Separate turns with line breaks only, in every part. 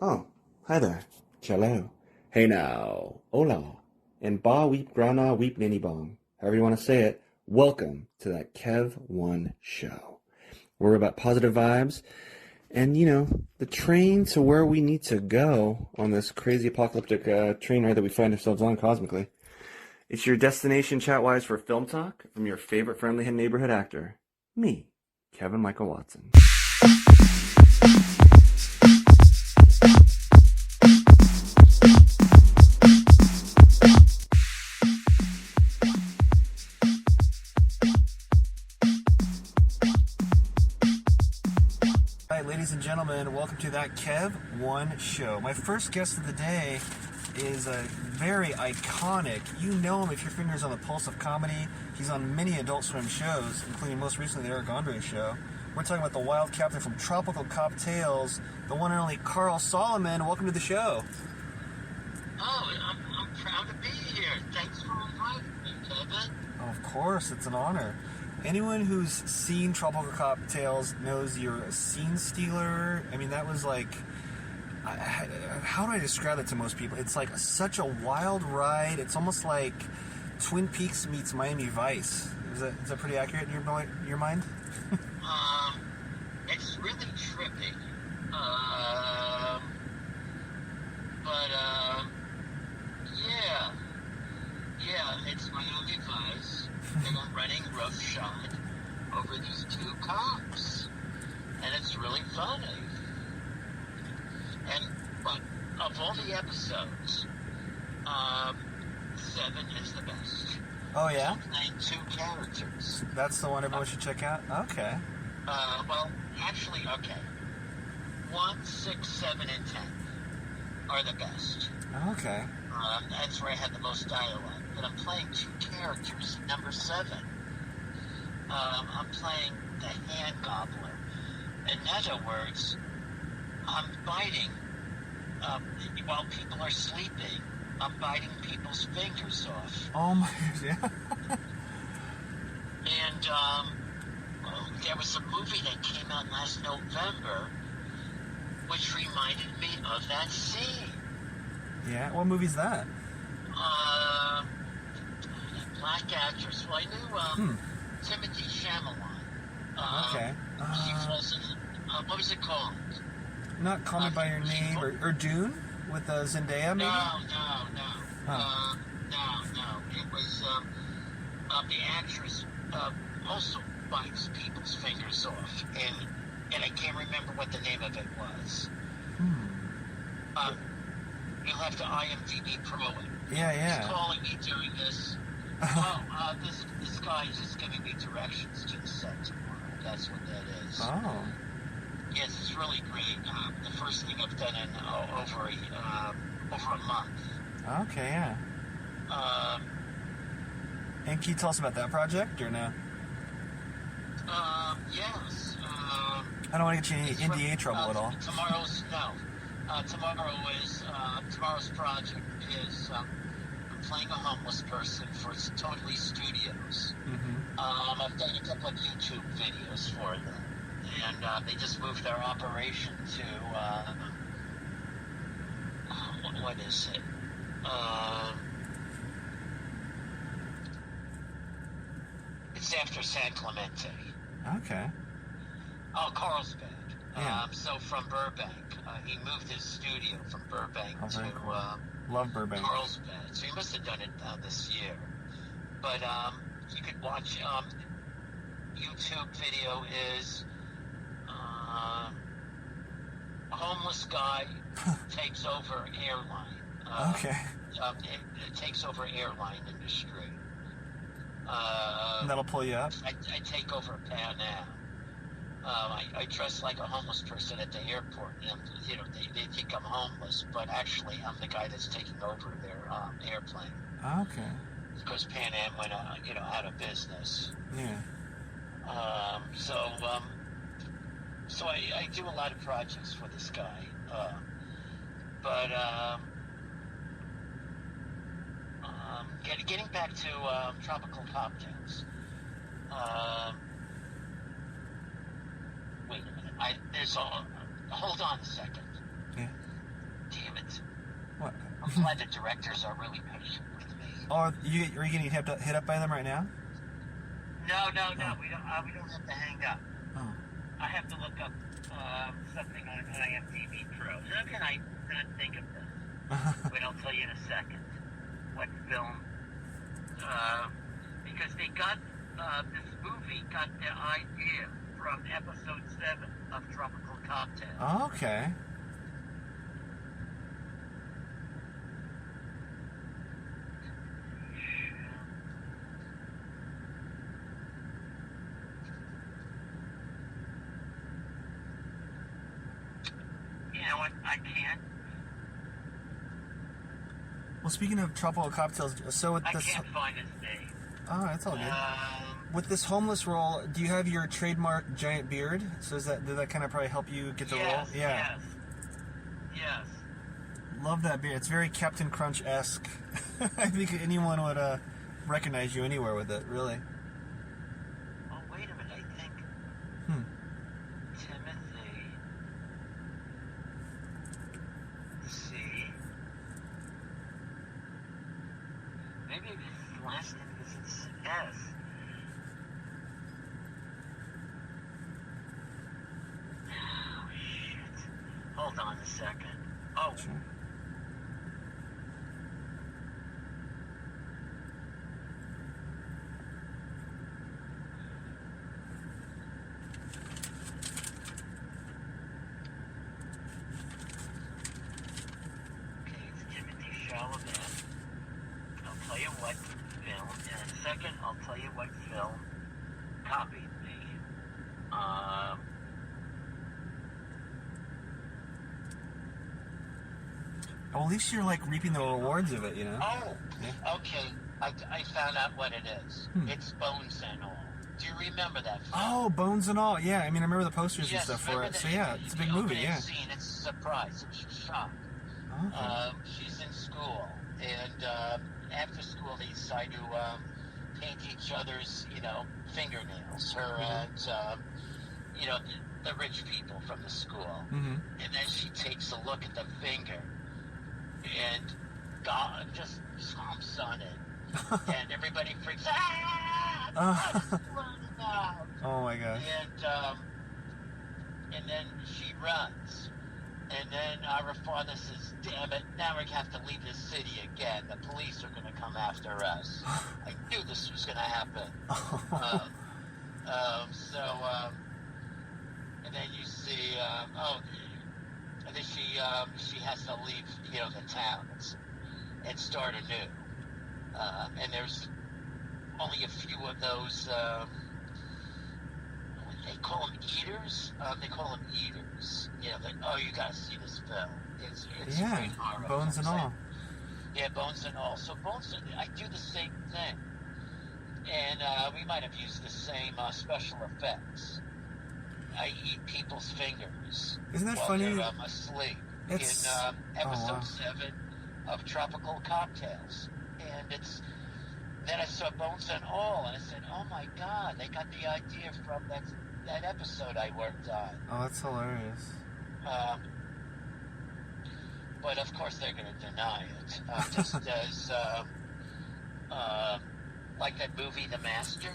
Oh, hi there. Hello. Hey now. Hola. And ba weep grana weep ninny bong. However you want to say it, welcome to that KEV1 show. We're about positive vibes and, the train to where we need to go on this crazy apocalyptic train ride that we find ourselves on cosmically. It's your destination chat-wise for film talk from your favorite friendly neighborhood actor, me, Kevin Michael Watson. Ladies and gentlemen, welcome to that KEV1 show. My first guest of the day is a very iconic, you know him if your finger's on the pulse of comedy. He's on many Adult Swim shows, including most recently the Eric Andre show. We're talking about the wild captain from Tropical Cocktails, the one and only Carl Solomon. Welcome to the show.
Oh, I'm proud to be here. Thanks for inviting me, Kevin.
Oh, of course, it's an honor. Anyone who's seen Tropical Cocktails knows you're a scene stealer. I mean, that was like... how do I describe it to most people? It's like such a wild ride. It's almost like Twin Peaks meets Miami Vice. Is that pretty accurate in your mind?
It's really trippy. Yeah, it's Miami Vice, and I'm running roughshod over these two cops, and it's really funny. But of all the episodes, 7 is the best.
Oh yeah?
I'm playing 2 characters.
That's the one everyone should check out? Okay.
Okay. 1, 6, 7, and 10 are the best.
Okay.
That's where I had the most dialogue. But I'm playing 2 characters. Number 7, I'm playing the hand gobbler. In other words, I'm biting, while people are sleeping, I'm biting people's fingers off.
Oh my, yeah.
And there was a movie that came out last November which reminded me of that scene.
Yeah, what movie's that?
Black actress. Well, I knew Timothy Chalamet.
Okay.
She falls in. What was it called?
Not Call Me By Your Name or Dune with Zendaya, maybe?
No. It was the actress also bites people's fingers off, and I can't remember what the name of it was. You'll have to IMDb Pro it.
Yeah.
He's calling me during this. This guy is just giving me directions to the set tomorrow. That's what that is.
Oh.
Yes, it's really great. The first thing I've done in over a month.
Okay, yeah. And can you tell us about that project, or no?
Yes.
I don't want to get you in NDA trouble at all.
Tomorrow's project is I'm playing a homeless person for Totally Studios.
Mm-hmm.
I've done a couple of YouTube videos for them. And they just moved their operation to, what is it? It's after San Clemente.
Okay.
Oh, Carlsbad.
Yeah.
So from Burbank, he moved his studio from Burbank to
cool. Love Burbank.
Carlsbad. So he must have done it this year. But you could watch YouTube video is a homeless guy takes over airline.
Okay.
It takes over airline industry.
That'll pull you up?
I take over Pan Am. I dress like a homeless person at the airport. And, they think I'm homeless, but actually I'm the guy that's taking over their airplane.
Okay.
Because Pan Am went out of business.
Yeah.
So I do a lot of projects for this guy. Getting back to Tropical Cocktails. Wait a minute. Hold on a second.
Yeah.
I'm glad the directors are really patient with me.
Oh, are you getting hit up by them right now?
No. We don't have to hang up.
Oh.
I have to look up something on IMDb Pro. How can I not think of this? Wait, I'll tell you in a second. What film? Because they got this movie got their idea from episode 7 of Tropical Cocktail.
Oh, okay.
You know what? I can't.
Well, speaking of tropical cocktails, so with
I
this...
can't find his name.
Oh, that's all good. With this homeless role, do you have your trademark giant beard? So did that kind of probably help you get the role? Yeah.
Yes.
Love that beard. It's very Captain Crunch-esque. I think anyone would recognize you anywhere with it, really.
Oh, wait a minute. I think Timothy. C. Maybe his last name is S. Oh, shit. Hold on a second. Oh.
Sure.
Okay, it's Timothy Chalamet. I'll tell you what film. In a second, I'll tell you what film copied me.
Well, at least you're like reaping the rewards of it, you know?
Oh,
Yeah.
okay. I found out what it is. It's Bones and All. Do you remember that film?
Oh, Bones and All. Yeah, I mean, I remember the posters
Yes,
and stuff for
remember
it. So
the-
yeah, it's a big
the
movie,
opening
yeah.
Scene, it's a surprise. It was a shock.
Okay.
She's in school, and after school they decide to paint each other's, fingernails. Her and the rich people from the school.
Mm-hmm.
And then she takes a look at the finger, and God just chomps on it, and everybody freaks out. It's floating out.
Oh my gosh.
And then she runs. And then our father says, damn it, now we have to leave the city again. The police are going to come after us. I knew this was going to happen. And then you see, and then she has to leave, the town and start anew. And there's only a few of those, they call them eaters. They call them eaters. You gotta see this film. It's
Yeah,
great horror.
Bones and All.
Yeah, Bones and All. So I do the same thing, and we might have used the same special effects. I eat people's fingers.
Isn't that
while
funny?
They're asleep.
It's-
in episode
wow.
7 of Tropical Cocktails, and then I saw Bones and All, and I said, "Oh my God, they got the idea from that episode I worked on."
Oh, that's hilarious.
But of course they're going to deny it, just as like that movie, The Master.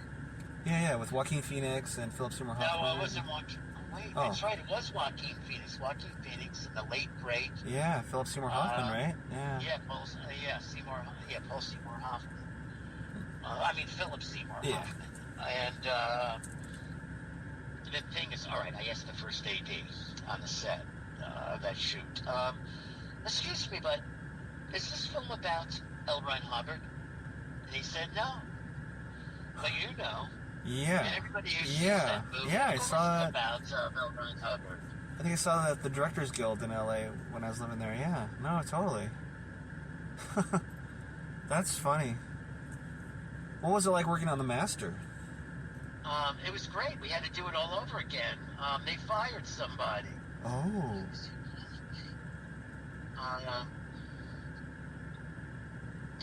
Yeah, with Joaquin Phoenix and Philip Seymour Hoffman.
No, it wasn't Joaquin. Wait,
Oh.
that's right. It was Joaquin Phoenix. Joaquin Phoenix in the late great.
Yeah, Philip Seymour Hoffman, right? Yeah.
Yeah, Paul Seymour Hoffman. Philip Seymour
Yeah.
Hoffman. And the thing is, all right, I asked the first AD on the set of that shoot. Excuse me, but is this film about L. Ron Hubbard? And he said no. But you know.
Yeah.
And everybody who sees
Yeah.
that movie
Yeah, I
knows
saw that.
about L. Ron Hubbard.
I think I saw that at the Directors Guild in LA when I was living there. Yeah. No, totally. That's funny. What was it like working on The Master?
It was great. We had to do it all over again. They fired somebody.
Oh.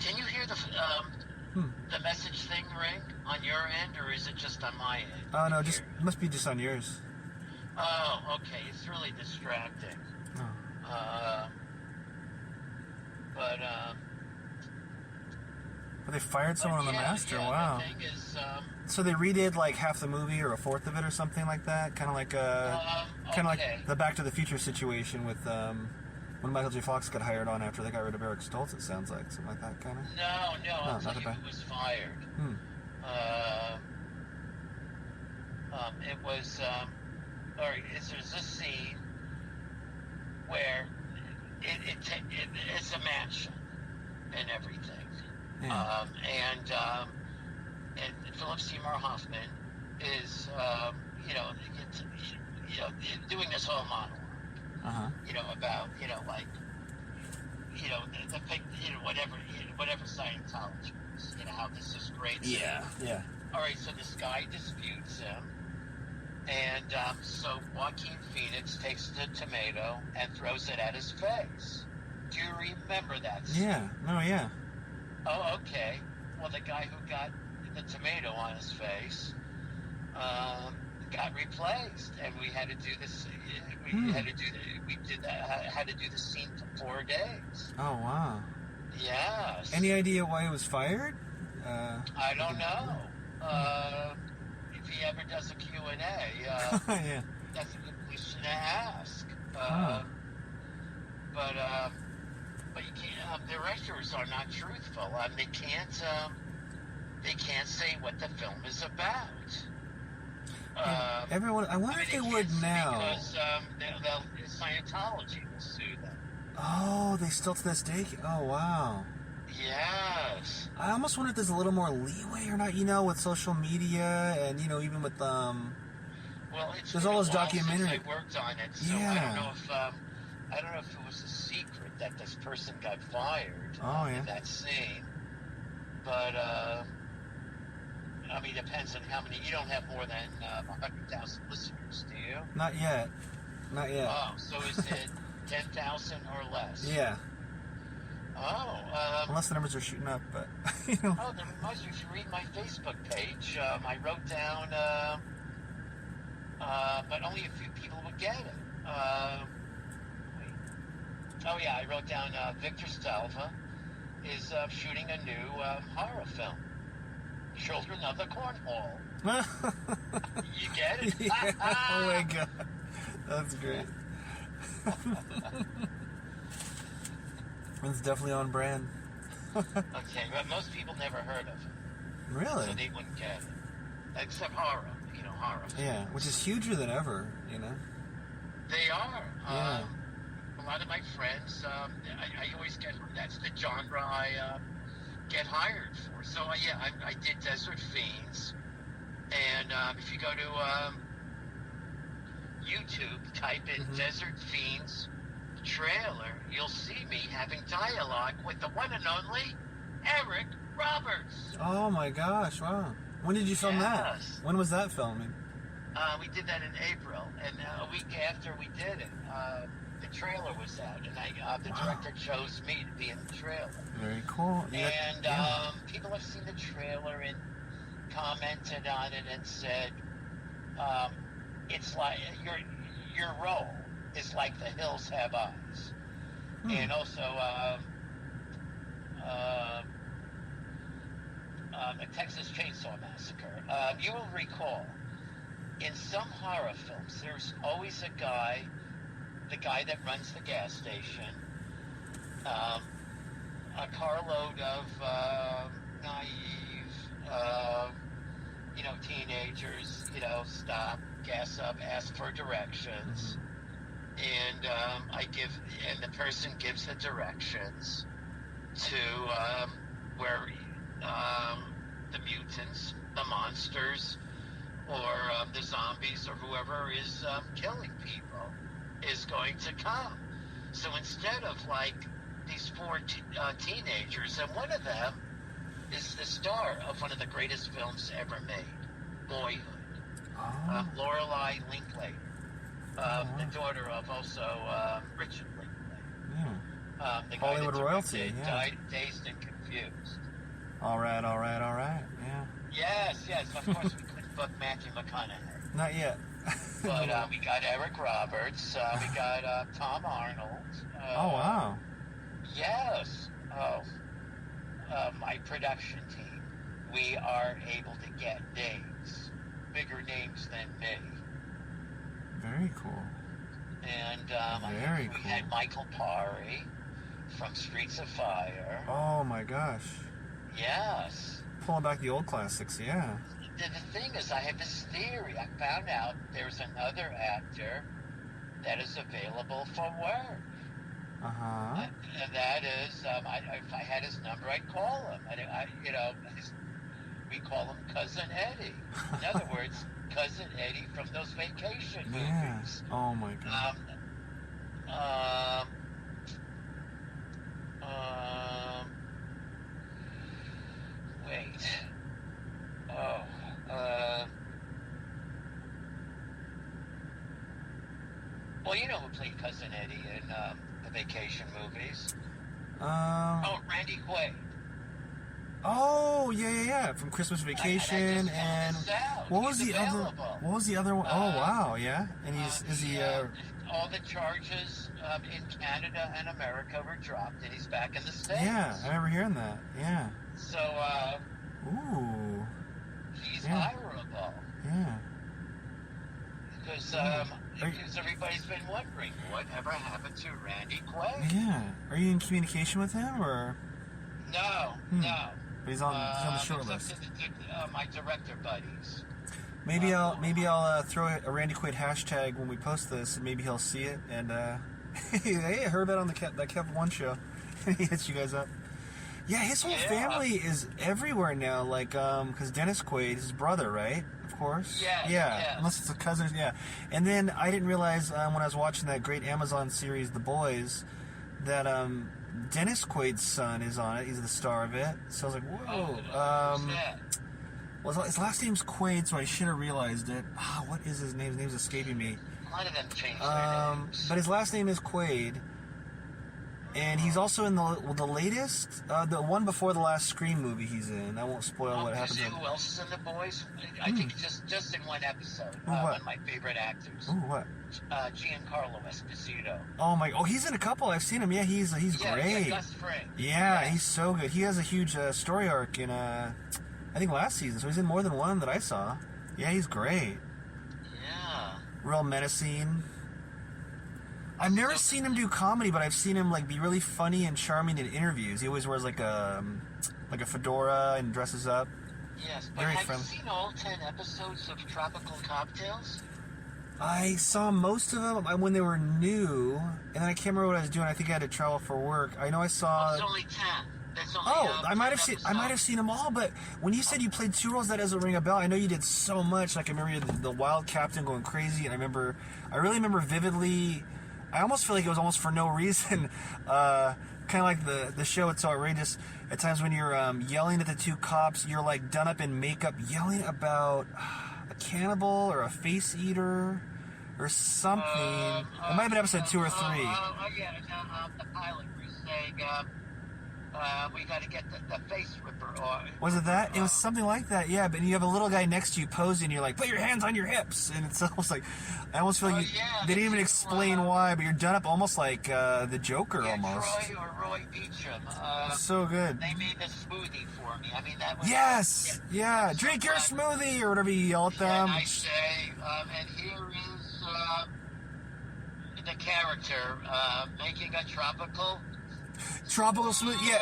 Can you hear the message thing ring on your end, or is it just on my end?
Oh, no,
You
just
hear it?
must be just on yours.
Oh, okay. It's really distracting.
Oh.
But But
They fired someone on the master.
Yeah,
Wow.
the thing is,
So they redid like half the movie or a fourth of it or something like that. Kind of like like the Back to the Future situation with when Michael J. Fox got hired on after they got rid of Eric Stoltz. It sounds like something like that kind of.
No, I'll tell you who was fired. It was. There's this scene where it's a mansion and everything,
Yeah.
and Philip Seymour Hoffman is doing this whole monologue, about whatever Scientology is, how this is great.
Yeah.
All right, so this guy disputes him. And so Joaquin Phoenix takes the tomato and throws it at his face. Do you remember that scene?
Yeah.
Oh, okay. Well, the guy who got the tomato on his face got replaced, and we had to do this. Had to do the scene for 4 days.
Oh wow.
Yes.
Any idea why he was fired?
I don't know. If he ever does a Q&A,
Yeah.
that's a good question to ask. But you can't. Directors are not truthful. They can't say what the film is about.
Everyone, I wonder if they would now.
Because Scientology will sue them.
Oh, they still to this day. Oh wow.
Yes.
I almost wonder if there's a little more leeway or not, with social media and, even with,
well,
there's all those documentaries.
I worked on it, so
Yeah.
I don't know if it was a secret that this person got fired in that scene. But, it depends on how many. You don't have more than 100,000 listeners, do you?
Not yet.
Oh, so is it 10,000 or less?
Yeah.
Oh.
Unless the numbers are shooting up, but,
Oh, then you should read my Facebook page. I wrote down, but only a few people would get it. I wrote down Victor Stalva is shooting a new horror film, Children of the Cornhole. You get it?
Yeah. Oh my god, that's great. It's definitely on brand.
Okay, but most people never heard of it.
Really?
So they wouldn't get it. Except horror, horror films.
Yeah, which is huger than ever,
They are.
Yeah.
A lot of my friends, I always get, that's the genre I get hired for. So, I did Desert Fiends. And if you go to YouTube, type in Desert Fiends trailer, you'll see me having dialogue with the one and only Eric Roberts.
Oh my gosh, wow. When did you film that? When was that filming?
We did that in April, and a week after we did it, the trailer was out, and the director chose me to be in the trailer.
Very cool.
And people have seen the trailer and commented on it and said, it's like your role is like The Hills Have Eyes. And also the Texas Chainsaw Massacre. You will recall, in some horror films, there's always the guy that runs the gas station, a carload of naive, teenagers, stop, gas up, ask for directions, and the person gives the directions to where the mutants, the monsters, or the zombies, or whoever is killing people is going to come. So instead of these four teenagers, and one of them is the star of one of the greatest films ever made, Boyhood. Lorelei Linklater, the daughter of also Richard Linklater. The guy
Hollywood royalty,
died Dazed and Confused.
All right, yeah.
Yes, of course we couldn't book Matthew McConaughey.
Not yet.
But we got Eric Roberts, we got Tom Arnold.
Oh, wow.
Yes, oh, my production team, we are able to get names, bigger names than me.
Very cool.
And
Very
we
cool.
had Michael Pari from Streets of Fire.
Oh my gosh.
Yes.
Pulling back the old classics, yeah.
The thing is, I have this theory. I found out there's another actor that is available for work.
Uh-huh.
And that is, if I had his number, I'd call him. We call him Cousin Eddie. In other words, Cousin Eddie from those vacation
Yeah.
movies.
Oh my god.
Wait. Well, you know who played Cousin Eddie in the vacation movies? Randy Quaid.
Oh, yeah. From Christmas Vacation and what was the other one? Oh, wow, yeah. And
all the charges in Canada and America were dropped, and he's back in the States.
Yeah, I remember hearing that. Yeah.
So,
Ooh.
he's
Yeah.
hireable.
Yeah.
Because everybody's been wondering whatever happened to Randy Quaid.
Yeah. Are you in communication with him or?
No.
But he's on the short
it's
list.
up to my director buddies.
Maybe I'll throw a Randy Quaid hashtag when we post this, and maybe he'll see it. And hey, I heard that on the KEV1n show. He hits you guys up. Yeah, his whole family is everywhere now. Like, because Dennis Quaid, his brother, right? Of course.
Yeah.
Yeah. Unless it's a cousin. Yeah. And then I didn't realize when I was watching that great Amazon series, The Boys, that Dennis Quaid's son is on it. He's the star of it. So I was like, whoa. Well, his last name's Quaid, so I should have realized it. What is his name? His name's escaping me.
A lot of them changed their names.
But his last name is Quaid. And he's also in the latest, the one before the last Scream movie he's in. I won't spoil what happens.
Who else is in The Boys? I think just in one episode.
What?
One of my favorite actors.
Ooh, what?
Giancarlo Esposito.
Oh, he's in a couple. I've seen him. Yeah, he's great.
Yeah, Gus Fring.
Yeah, he's so good. He has a huge story arc in, I think last season. So he's in more than one that I saw. Yeah, he's great.
Yeah.
Real menacing. I've never seen him do comedy, but I've seen him like be really funny and charming in interviews. He always wears like a fedora and dresses up.
Yes, but
Very
have
friendly.
you seen all 10 episodes of Tropical Cocktails?
I saw most of them when they were new, and then I can't remember what I was doing. I think I had to travel for work. I know I saw.
There's only 10. There's only,
I might have seen them all, but when you said you played two roles, that doesn't ring a bell. I know you did so much. Like I remember you did the Wild Captain going crazy, and I really remember vividly. I almost feel like it was almost for no reason. Kind of like the show, It's So Outrageous. At times when you're yelling at the two cops, you're like done up in makeup, yelling about a cannibal or a face eater or something. It might have been episode 2 or 3.
The pilot was saying, we got to get the face ripper.
Was it that? It was something like that, yeah. But you have a little guy next to you posing, and you're like, put your hands on your hips. And it's almost like, I almost feel like they didn't even explain why, but you're done up almost like the Joker almost.
Roy Beecham.
So good.
They made the smoothie for me. I mean, that was...
Yes! Yeah, drink your smoothie, or whatever you yell at them.
And I say, and here is the character making a tropical
smoothie, yeah.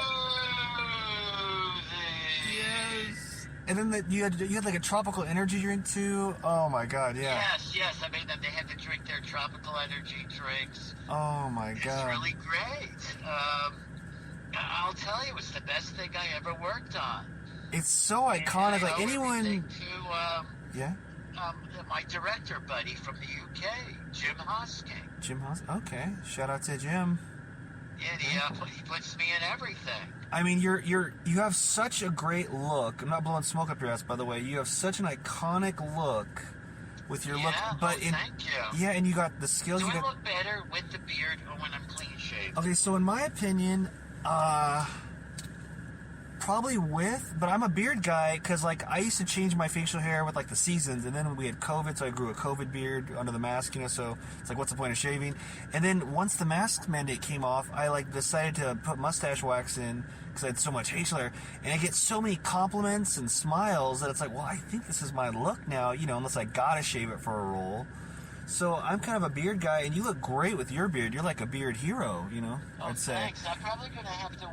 Yes. And then you had like a tropical energy drink too. Oh my god, yeah.
Yes. I mean, they had to drink their tropical energy drinks.
Oh my god.
It's really great. I'll tell you, it's the best thing I ever worked on.
It's so iconic.
And
like anyone.
Yeah. My director buddy from the UK, Jim Hosking.
Jim Hosking. Okay. Shout out to Jim.
And he puts me in everything.
I mean, you have such a great look. I'm not blowing smoke up your ass, by the way. You have such an iconic look with your look. But
thank you.
Yeah, and you got the skills.
Do I look better with the beard or when I'm clean shaved?
Okay, so in my opinion, Probably with, but I'm a beard guy because like I used to change my facial hair with like the seasons, and then we had COVID, so I grew a COVID beard under the mask, so it's like, what's the point of shaving? And then once the mask mandate came off, I like decided to put mustache wax in because I had so much facial hair, and I get so many compliments and smiles that it's like, well, I think this is my look now, unless I gotta shave it for a role. So I'm kind of a beard guy, and you look great with your beard. You're like a beard hero,
Oh,
I'd say.
Thanks. I'm probably going to have to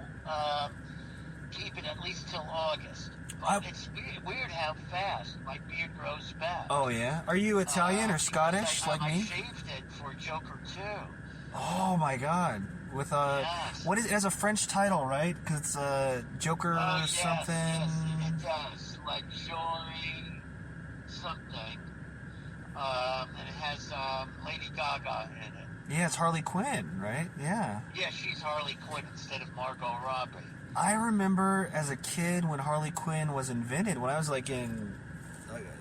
keep it at least till August. But it's weird how fast my beard grows back.
Oh, yeah? Are you Italian or Scottish like me?
I shaved it for Joker 2.
Oh, my God. With
yes.
What is it? Has a French title, right? Because it's Joker or something.
Yes, it does. Like Jory something. And it has Lady Gaga in it.
Yeah, it's Harley Quinn, right? Yeah.
Yeah, she's Harley Quinn instead of Margot Robbie.
I remember as a kid when Harley Quinn was invented, when I was like in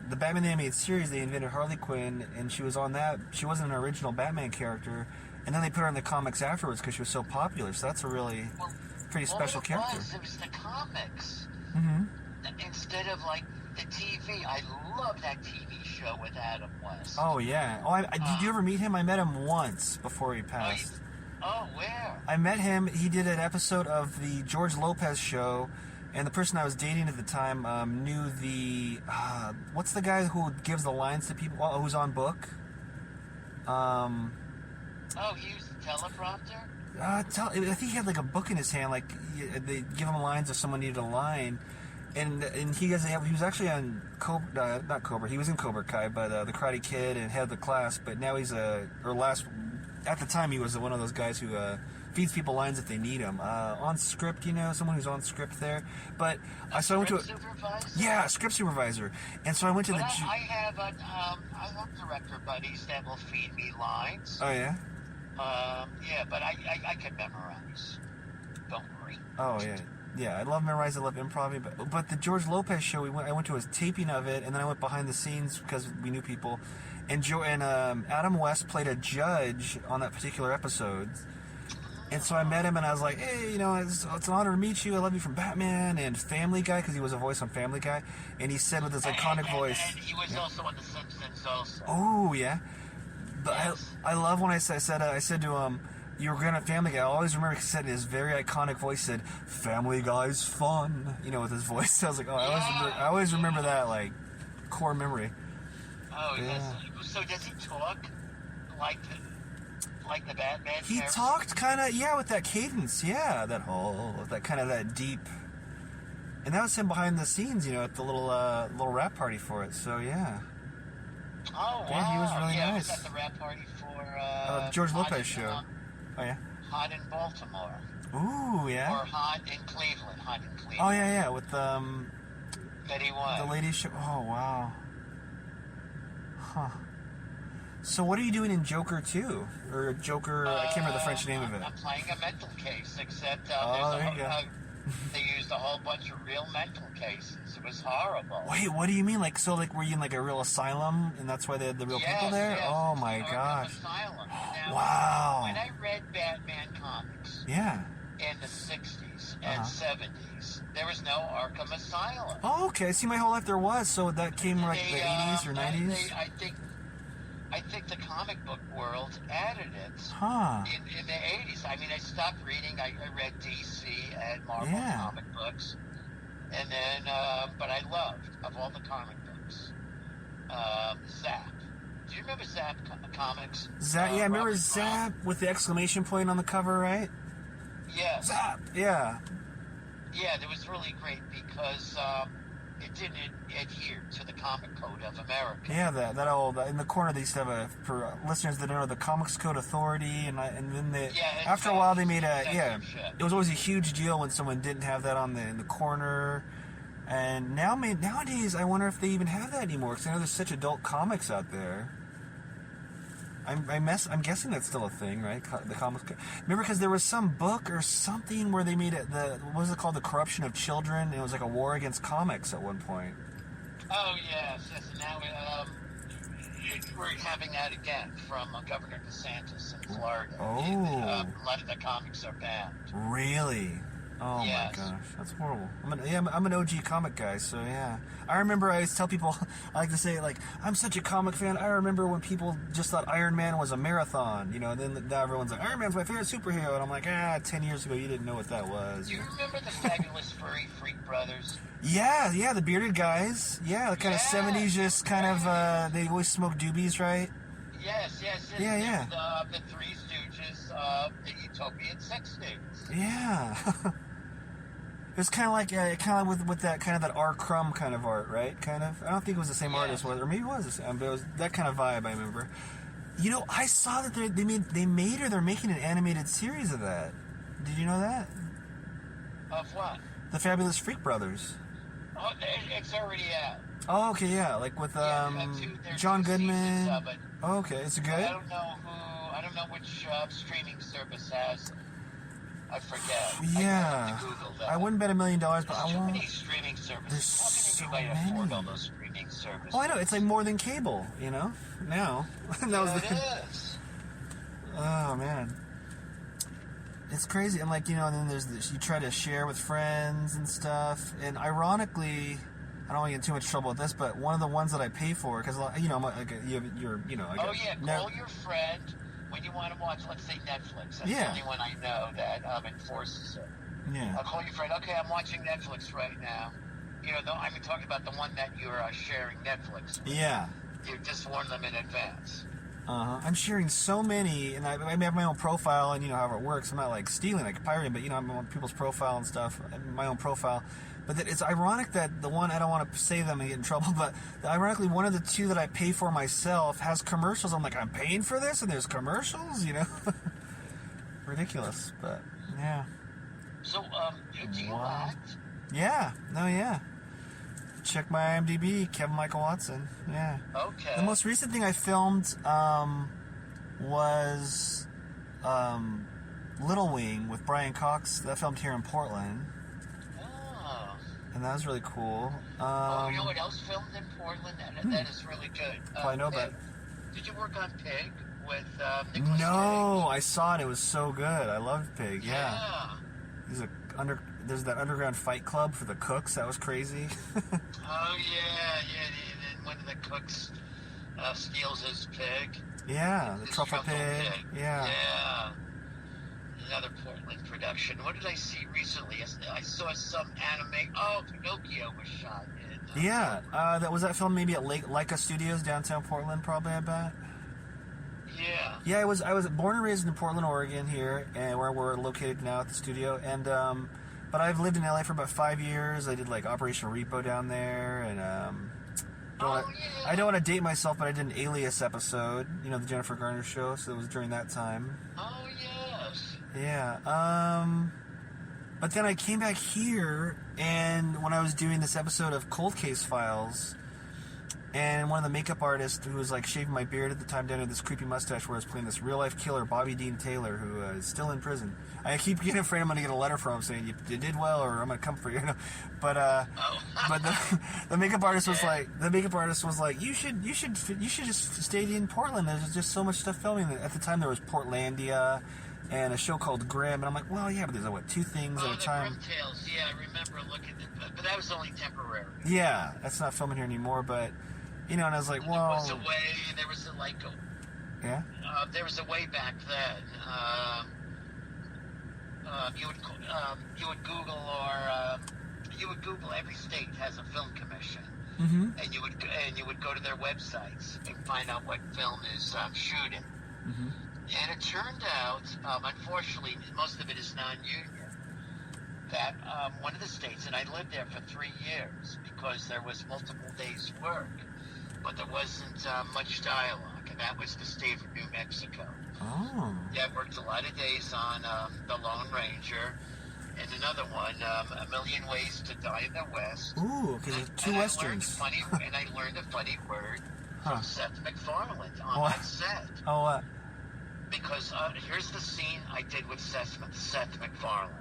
the Batman the Animated Series, they invented Harley Quinn, and she was on that. She wasn't an original Batman character, and then they put her in the comics afterwards because she was so popular. So that's a really pretty special character.
It was the comics.
Mm-hmm.
Instead of like the TV. I love that TV show with Adam West.
Oh, yeah. Oh, did you ever meet him? I met him once before he passed.
Oh, where?
I met him. He did an episode of the George Lopez show, and the person I was dating at the time knew the... what's the guy who gives the lines to people? Who's on book?
Oh, he used the teleprompter?
I think he had like a book in his hand, like they give him lines if someone needed a line. And he was actually on not Cobra. He was in Cobra Kai, but the Karate Kid and head of the class. But now he's at the time he was one of those guys who feeds people lines if they need them on script. Someone who's on script there. But so I went to script supervisor. And so I went to
I have director buddies that will feed me lines.
Oh yeah.
Yeah, but I can memorize. Don't worry.
Oh yeah. Yeah, I love memorize. I love improv. But the George Lopez show, I went to a taping of it, and then I went behind the scenes because we knew people. And Adam West played a judge on that particular episode. And so I met him, and I was like, hey, it's an honor to meet you. I love you from Batman and Family Guy, because he was a voice on Family Guy. And he said with his iconic voice.
And he was also on The Simpsons also.
Oh, yeah. But
yes.
I love when I said to him, you were going to Family Guy. I always remember he said in his very iconic voice, said, Family Guy's fun, with his voice. I was like, oh, I always remember that, like, core memory.
Oh, yeah. Yes. So does he talk like the Batman
He
character?
talked kind of, with that cadence, that kind of that deep. And that was him behind the scenes, at the little rap party for it, so yeah.
Oh, wow.
Yeah, he was really nice.
I was at the rap party for...
George Lopez show. Oh, yeah?
Hot in Baltimore.
Ooh, yeah?
Or Hot in Cleveland.
Oh, yeah, with
KEV1n.
the ladies show. Oh, wow. Huh. So what are you doing in Joker 2? Or Joker, I can't remember the French name of it.
I'm playing a mental case, except they used a whole bunch of real mental cases. It was horrible.
Wait, what do you mean? Were you in like a real asylum, and that's why they had the real people there?
Yes,
oh my gosh!
Asylum. Now,
wow.
When I read Batman comics, in the 60s and 70s, there was no Arkham Asylum.
Oh, okay. See, my whole life there was. So that came like the 80s or 90s.
I think the comic book world added it in the 80s. I mean, I stopped reading. I read DC and Marvel comic books. And then, but I loved, of all the comic books, Zap. Do you remember Zap comics?
Zap, I remember Zap with the exclamation point on the cover, right?
Yes.
Zap, yeah.
Yeah, that was really great because it didn't adhere to the comic code of America.
Yeah, that old in the corner they used to have for listeners that don't know, the Comics Code Authority, and then after a while they made it was always a huge deal when someone didn't have that in the corner. And nowadays I wonder if they even have that anymore, because I know there's such adult comics out there. I'm guessing that's still a thing, right? The comics. Remember, because there was some book or something where they made it what was it called? The Corruption of Children. It was like a war against comics at one point.
Oh yes. And now we're having that again from Governor DeSantis in Florida.
Oh.
A lot of the comics are banned.
Really? Oh
Yes.
my gosh, that's horrible. I'm an OG comic guy, so yeah. I remember I always tell people, I like to say, like, I'm such a comic fan. I remember when people just thought Iron Man was a marathon, you know, and then now everyone's like, Iron Man's my favorite superhero. And I'm like, 10 years ago, you didn't know what that was.
Do you remember the Fabulous Furry Freak Brothers?
Yeah, the bearded guys. Yeah, the kind of 70s, just kind of, they always smoke doobies, right?
Yes.
Yeah.
The Three Stooges of the Utopian Sex Stings.
Yeah. It was kind of like with that kind of that R. Crumb kind of art, right? Kind of. I don't think it was the same artist, or maybe it was the same, but it was that kind of vibe. I remember. You know, I saw that they're making an animated series of that. Did you know that?
Of what?
The Fabulous Freak Brothers.
Oh, it's already out.
Oh, okay, yeah, like with John Goodman.
Of it.
Oh, okay, is it good?
I don't know which streaming service has. I forget.
Yeah,
I have to Google that.
I wouldn't bet $1 million, but
There's
I
too
won't.
many streaming services.
There's
How
so
can anybody afford
many.
all those streaming services?
Oh, I know, it's like more than cable, you know. Now,
It is.
Oh man, it's crazy. And like, you know, and then there's this, you try to share with friends and stuff. And ironically, I don't want to get in too much trouble with this, but one of the ones that I pay for, because, you know, I'm like, you're, you know, I
Oh yeah, call your friend when you want to watch, let's say, Netflix. That's the only one I know that enforces it.
Yeah.
I'll call your friend. Okay, I'm watching Netflix right now. You know, I'm talking about the one that you're sharing Netflix with.
Yeah.
You just warn them in advance.
I'm sharing so many, and I have my own profile, and you know however it works. I'm not like stealing, like pirating, but you know I'm on people's profile and stuff, my own profile. But it's ironic that the one, I don't want to say them and get in trouble, but ironically one of the two that I pay for myself has commercials. I'm like, I'm paying for this, and there's commercials, you know. Ridiculous, but yeah.
So, do you act?
Yeah. No, yeah. Check my IMDb, Kevin Michael Watson. Yeah.
Okay.
The most recent thing I filmed was Little Wing with Brian Cox. That filmed here in Portland.
Oh.
And that was really cool.
You know what else filmed in Portland? That is really good.
I know that.
Did you work on Pig with Nicholas
No, I saw it. It was so good. I loved Pig.
Cage?
Yeah. There's that underground fight club for the cooks. That was crazy.
Oh yeah. And one of the cooks steals his pig.
Yeah, the
His
truffle pig. Yeah.
Yeah. Another Portland production. What did I see recently? I saw some anime. Oh, Pinocchio was shot in.
Yeah. That film maybe at Leica Studios downtown Portland. Probably, I bet.
Yeah.
Yeah, I was born and raised in Portland, Oregon, here, and where we're located now at the studio. And but I've lived in LA for about 5 years. I did like Operation Repo down there, and I don't want to date myself, but I did an Alias episode. You know, the Jennifer Garner show. So it was during that time.
Oh yes.
Yeah. But then I came back here, and when I was doing this episode of Cold Case Files. And one of the makeup artists who was like shaving my beard at the time down to this creepy mustache where I was playing this real life killer, Bobby Dean Taylor, who is still in prison. I keep getting afraid I'm going to get a letter from him saying you did well, or I'm going to come for you. But but the makeup artist was like, you should just stay in Portland. There's just so much stuff filming. At the time there was Portlandia and a show called Grimm, and I'm like, well, yeah, but there's two things at a time.
Grimm Tales. Yeah, I remember looking at that, but that was only temporary.
Yeah, that's not filming here anymore, but. You know, and I was like, well...
There was a way back then. You would Google every state has a film commission.
Mm-hmm.
And you would go to their websites and find out what film is shooting.
Mm-hmm.
And it turned out, unfortunately, most of it is non-union, that one of the states, and I lived there for 3 years because there was multiple days' work, but there wasn't much dialogue, and that was the state of New Mexico.
Oh.
Yeah, I worked a lot of days on The Lone Ranger, and another one, A Million Ways to Die in the West.
Ooh, because there's two westerns.
And I learned a funny word from Seth MacFarlane on that set.
Oh, what?
Because here's the scene I did with Seth MacFarlane.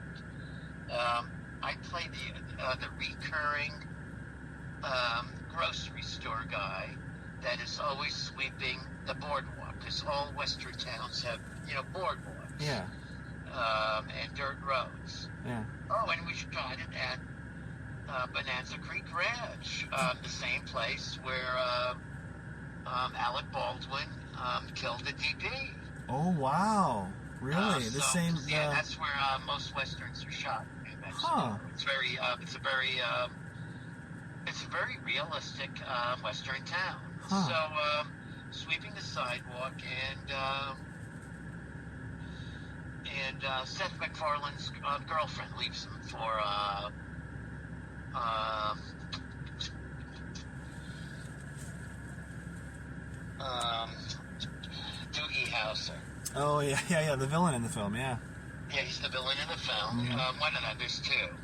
I played the recurring grocery store guy that is always sweeping the boardwalk, because all western towns have, boardwalks.
Yeah.
and dirt roads.
Yeah.
Oh, and we shot it at Bonanza Creek Ranch, the same place where Alec Baldwin killed the DP.
Oh, wow. Really? The same...
Yeah, that's where most westerns are shot in New Mexico.
Huh.
It's a very realistic western town.
Huh.
So, sweeping the sidewalk and Seth MacFarlane's girlfriend leaves him for Doogie Howser.
Oh, yeah, the villain in the film, yeah.
Yeah, he's the villain in the film.
Mm-hmm.
One of them, there's two.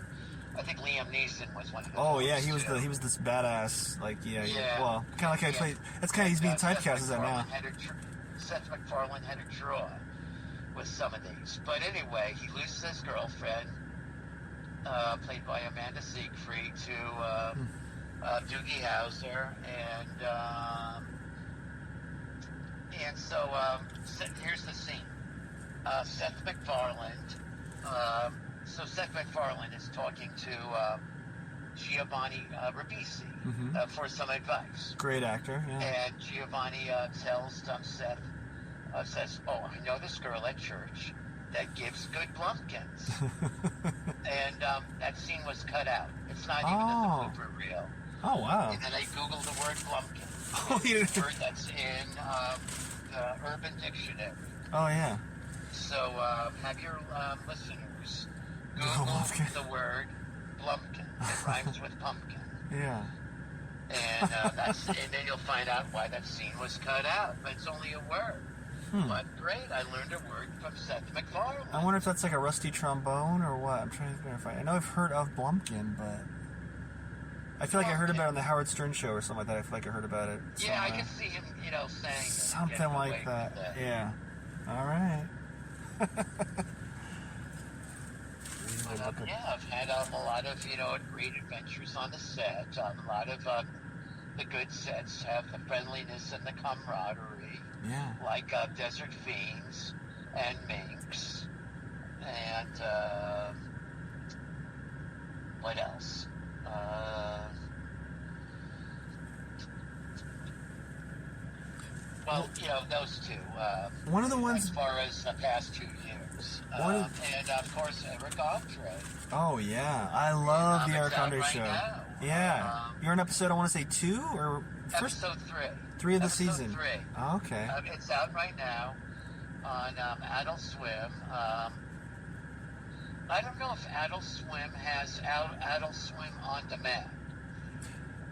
I think Liam Neeson was one of the
Oh, yeah, he
villains,
was this badass, like, yeah.
Yeah.
Well, kind of like I played... That's kind of... He's being typecast as that now.
Seth MacFarlane had a draw with some of these. But anyway, he loses his girlfriend, played by Amanda Siegfried, to Doogie Howser, and so here's the scene. Seth MacFarlane. So Seth MacFarlane is talking to Giovanni Ribisi for some advice.
Great actor, yeah.
And Giovanni tells Seth, says, "Oh, I know this girl at church that gives good blumpkins." And that scene was cut out. It's not even in the blooper reel.
Oh, wow.
And then I Googled the word blumpkin.
Oh,
It's a word that's in the Urban Dictionary.
Oh, yeah.
So have your listeners Google the word blumpkin. It rhymes with pumpkin.
Yeah.
And and then you'll find out why that scene was cut out. But it's only a word. But great, I learned a word from Seth MacFarlane.
I wonder if that's like a rusty trombone or what. I'm trying to verify. I know I've heard of Blumpkin, but I feel like I heard about it on the Howard Stern show or something like that. I feel like I heard about it.
Yeah, I can see him, saying
something like that. Yeah. All right.
I've had a lot of, great adventures on the set. A lot of the good sets have the friendliness and the camaraderie.
Yeah.
Like Desert Fiends and Minx. And what else? Well, those two.
One of the ones...
As far as the past 2 years. And, of course, Eric Andre.
Oh, yeah. I love the Eric Andre show.
Now.
Yeah. You're in episode, I want to say 2 or...
Episode 3.
3 of the
episode
season.
3.
Oh, okay.
It's out right now on Adult Swim. I don't know if Adult Swim has Adult Swim on demand.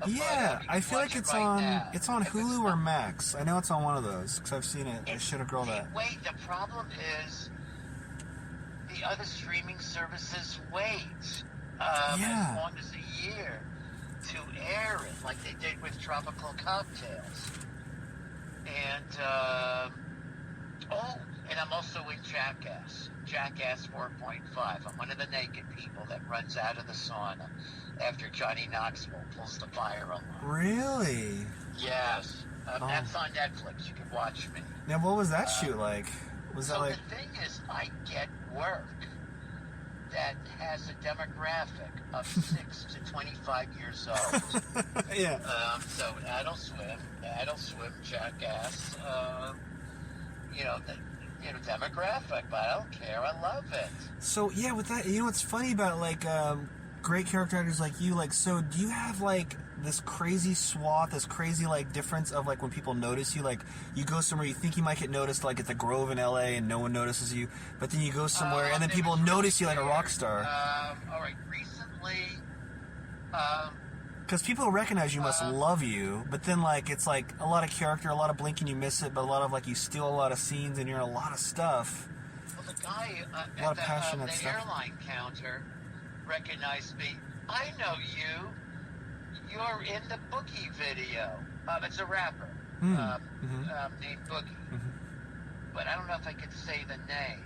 Yeah, I feel like it's
right
on
now.
it's on Hulu or Max. I know it's on one of those because I've seen it. I should have girled that.
Wait, the problem is the other streaming services wait as long as a year to air it, like they did with Tropical Cocktails. And and I'm also in Jackass 4.5. I'm one of the naked people that runs out of the sauna after Johnny Knoxville pulls the fire alarm.
Really?
Yes. That's on Netflix. You can watch me.
Now, what was that shoot like? Was that like...
the thing is, I get work that has a demographic of 6 to 25 years old.
Yeah.
So Adult Swim, Jackass, demographic, but I don't care. I love it.
So, yeah, with that, what's funny about, like, great character actors like you, like, so do you have, like, this crazy swath, this crazy, like, difference of, like, when people notice you, like, you go somewhere, you think you might get noticed, like, at the Grove in L.A., and no one notices you, but then you go somewhere, and then people notice you like a rock star.
All right, recently,
because people recognize you must love you, but then, like, it's, like, a lot of character, a lot of blink and you miss it, but a lot of, like, you steal a lot of scenes, and you're in a lot of stuff.
Well, the guy
a lot of passion
at the
stuff.
airline counter recognized me. I know you. You're in the Boogie video. It's a rapper named Boogie. But I don't know if I could say the name.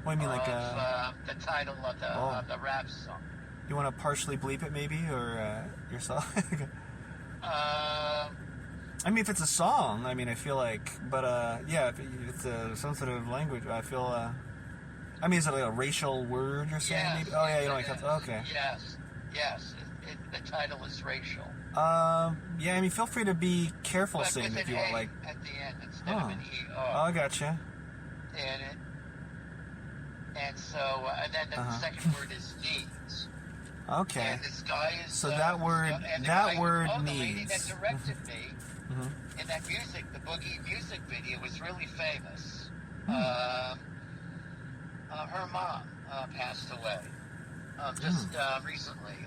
What do you mean, like
the title of the rap song?
You want to partially bleep it, maybe, or yourself? I mean, if it's a song, I mean, I feel like, but yeah, if it's a sensitive language, I feel. I mean, is it like a racial word you're saying?
Yes.
Maybe? Oh, yeah, you don't like that. Okay.
Yes. The title is racial.
Yeah, I mean, feel free to be careful
But
saying
with
if
an
you want,
A
like...
at the end instead of an E-R.
Oh, I gotcha.
And so, and then the second word is needs.
Okay.
And this guy is...
So that word,
needs. The lady that directed me in that music, the Boogie music video, was really famous. Her mom passed away just recently.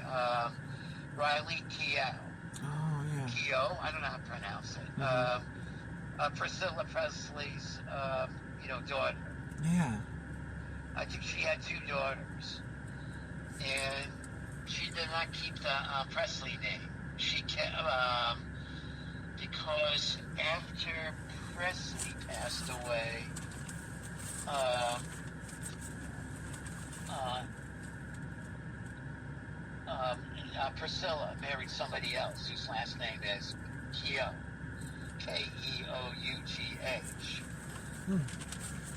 Riley Keough.
Oh, yeah.
Keough, I don't know how to pronounce it. Priscilla Presley's, daughter.
Yeah.
I think she had 2 daughters. And she did not keep the Presley name. She kept, because after Presley passed away, Priscilla married somebody else whose last name is Keough, Keough.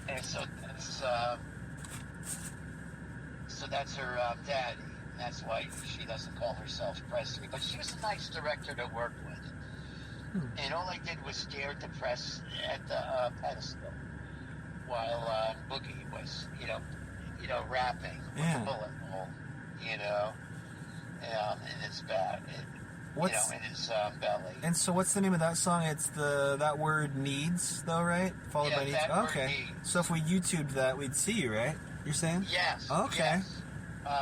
And so that's her daddy. That's why she doesn't call herself Presley. But she was a nice director to work with. And all I did was stare at the press at the pedestal while Boogie was, rapping with a bullet hole, in his back, in his belly.
And so, what's the name of that song? It's that word needs, though, right? Followed by needs. Okay. Needs. So if we YouTubed that, we'd see you, right? You're saying?
Yes.
Okay.
Yes.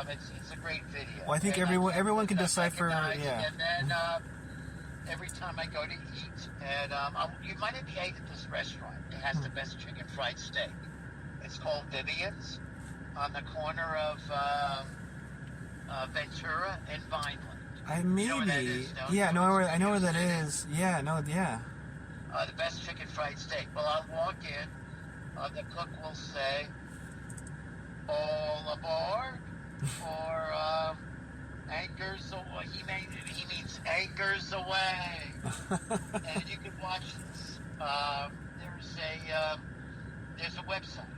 It's a great video.
Well, I think everyone can decipher. Yeah.
And then every time I go to eat, and you might have ate at this restaurant. It has the best chicken fried steak. It's called Vivian's on the corner of Ventura and Vineland.
I
know where that is,
I know where that is. Yeah,
the best chicken fried steak. Well, I'll walk in. The cook will say, "All aboard," or "Anchors away." He means anchors away. And you can watch this. There's a website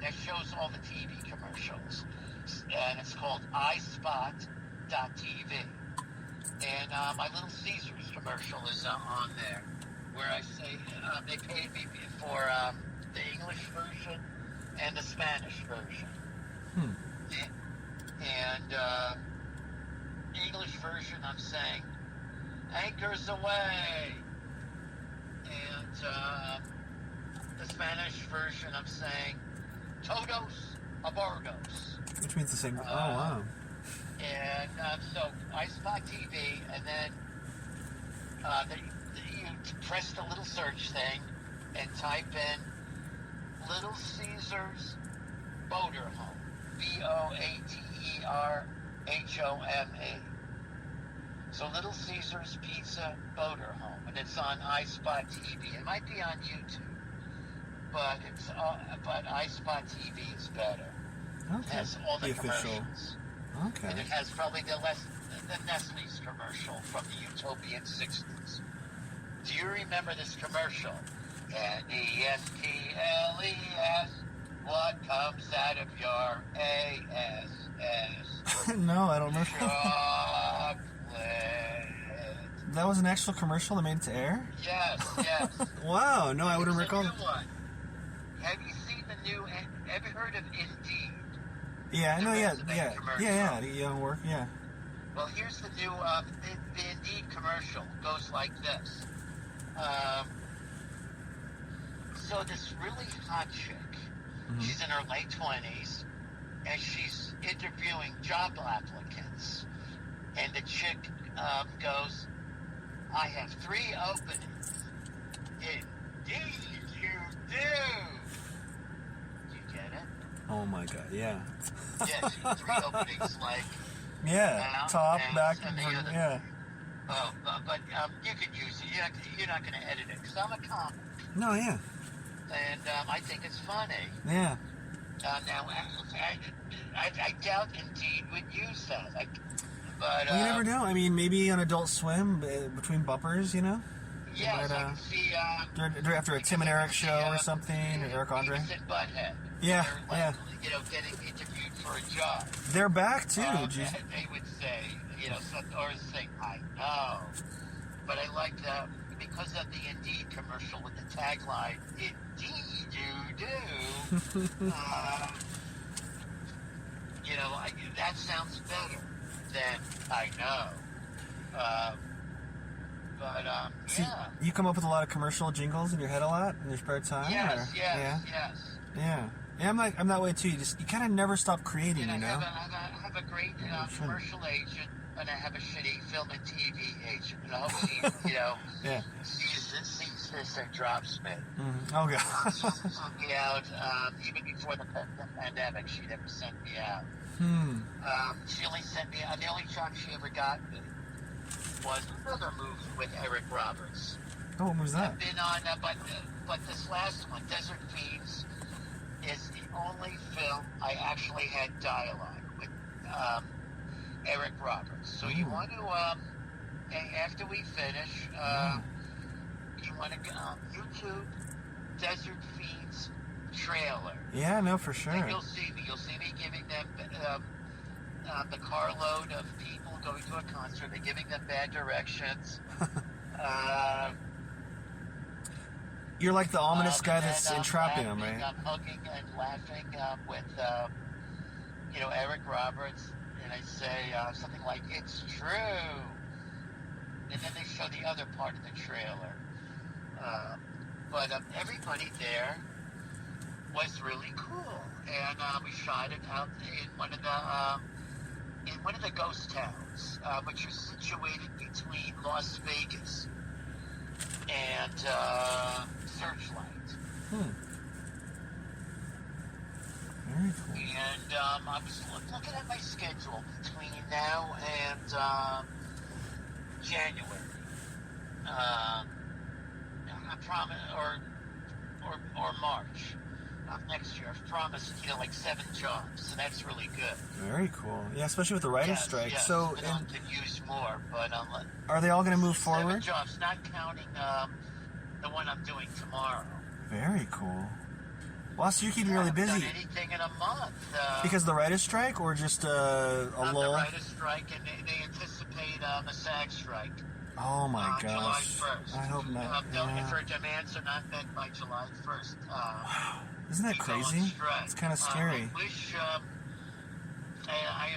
that shows all the TV commercials, and it's called iSpot.tv. And my Little Caesars commercial is on there, where I say they paid me for the English version and the Spanish version. And English version, I'm saying, "Anchors away," and the Spanish version, I'm saying, "Todos aborgos,"
which means the same. Oh wow!
And so I spot TV, and then you press the little search thing and type in Little Caesars Boater Home, BOATERHOME. So Little Caesars Pizza Boater Home, and it's on iSpot TV. It might be on YouTube, but iSpot TV is better.
Okay.
It has all the
official.
commercials.
Okay.
And it has probably the Nestle's commercial from the Utopian 60s. Do you remember this commercial? Nestles, what comes out of your ass?
No, I don't remember.
Chocolate.
That was an actual commercial that made it to air?
Yes.
Wow, no, I would have recalled.
New one. Have you seen the new? Have you heard of Indeed?
Yeah, I know. Yeah. The work. Yeah.
Well, here's the new the Indeed commercial. It goes like this. So this really hot chick, she's in her late 20s, and she's interviewing job applicants. And the chick goes, "I have 3 openings." Indeed, you do. Do you get it?
Oh my God! Yeah.
Yeah, 3 openings, like.
Yeah, top, back, and yeah.
Oh, but you could use it. You're not going to edit it, because I'm a comic.
No, yeah.
And I think it's funny.
Yeah.
Now, I doubt Indeed would use that. But
well, you never know. I mean, maybe on Adult Swim, between bumpers,
Yes, I can see.
After a Tim and Eric show or something, or Eric Andre.
Beavis and Butthead.
Yeah,
They're getting interviewed for a job.
They're back too.
They would say, or say, I know. But I like because of the Indeed commercial with the tagline, "Indeed you do." That sounds better than I know.
See, you come up with a lot of commercial jingles in your head a lot in your spare time.
Yes.
Yeah. I'm that way too. You kind of never stop creating,
I have a great commercial agent, and I have a shitty film and TV agent. And I hope she, sees this and drops me.
Mm-hmm. Oh God.
She sent me out even before the pandemic. She never sent me out. She only sent me. The only job she ever got me was another movie with Eric Roberts.
Oh, what was that?
I've been on, but this last one, Desert Fiends, is the only film I actually had dialogue with Eric Roberts. So you want to, after we finish, you want to YouTube Desert Fiends trailer.
Yeah, no, for sure.
And you'll see me giving them the carload of people going to a concert. They're giving them bad directions.
You're like the ominous guy that's entrapping them, right?
I'm hugging and laughing with, Eric Roberts, and I say something like, "It's true," and then they show the other part of the trailer. But everybody there was really cool, and we shot it out in one of the ghost towns, which is situated between Las Vegas and Searchlight.
Very cool.
And I was looking at my schedule between now and January. I promise, or March of next year. I've promised, like 7 jobs, so that's really good.
Very cool. Yeah, especially with the writer's strike.
Yes.
So,
I could use more, but
are they all going to move
7
forward?
jobs, not counting the one I'm doing tomorrow.
Very cool. Well, so you're keeping really busy.
I haven't done anything in a month.
Because of the writer's strike, or just a lull?
The writer's strike, and they anticipate a SAG strike.
Oh my gosh.
July 1st.
I hope not.
If her demands are not met by July 1st.
Wow. Isn't that crazy? It's kind of scary.
I wish, I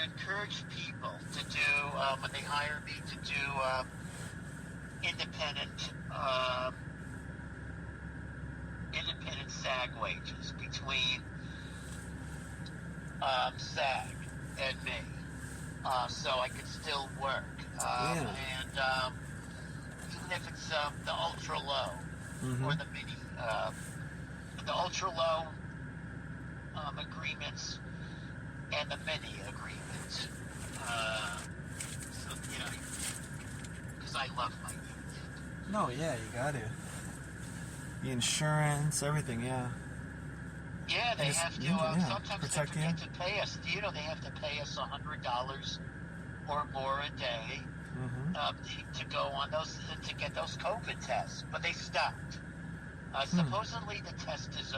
encourage people to do, when they hire me, to do independent SAG wages between SAG and me. So I could still work. And even if it's the ultra low or the mini, the ultra low agreements and the mini agreements. So, because I love my union.
No, yeah, you got to. The insurance, everything, yeah.
Yeah, they have to. Sometimes
protect
they forget to pay us. They have to pay us $100 or more a day to go on those to get those COVID tests, but they stopped. Supposedly the test is.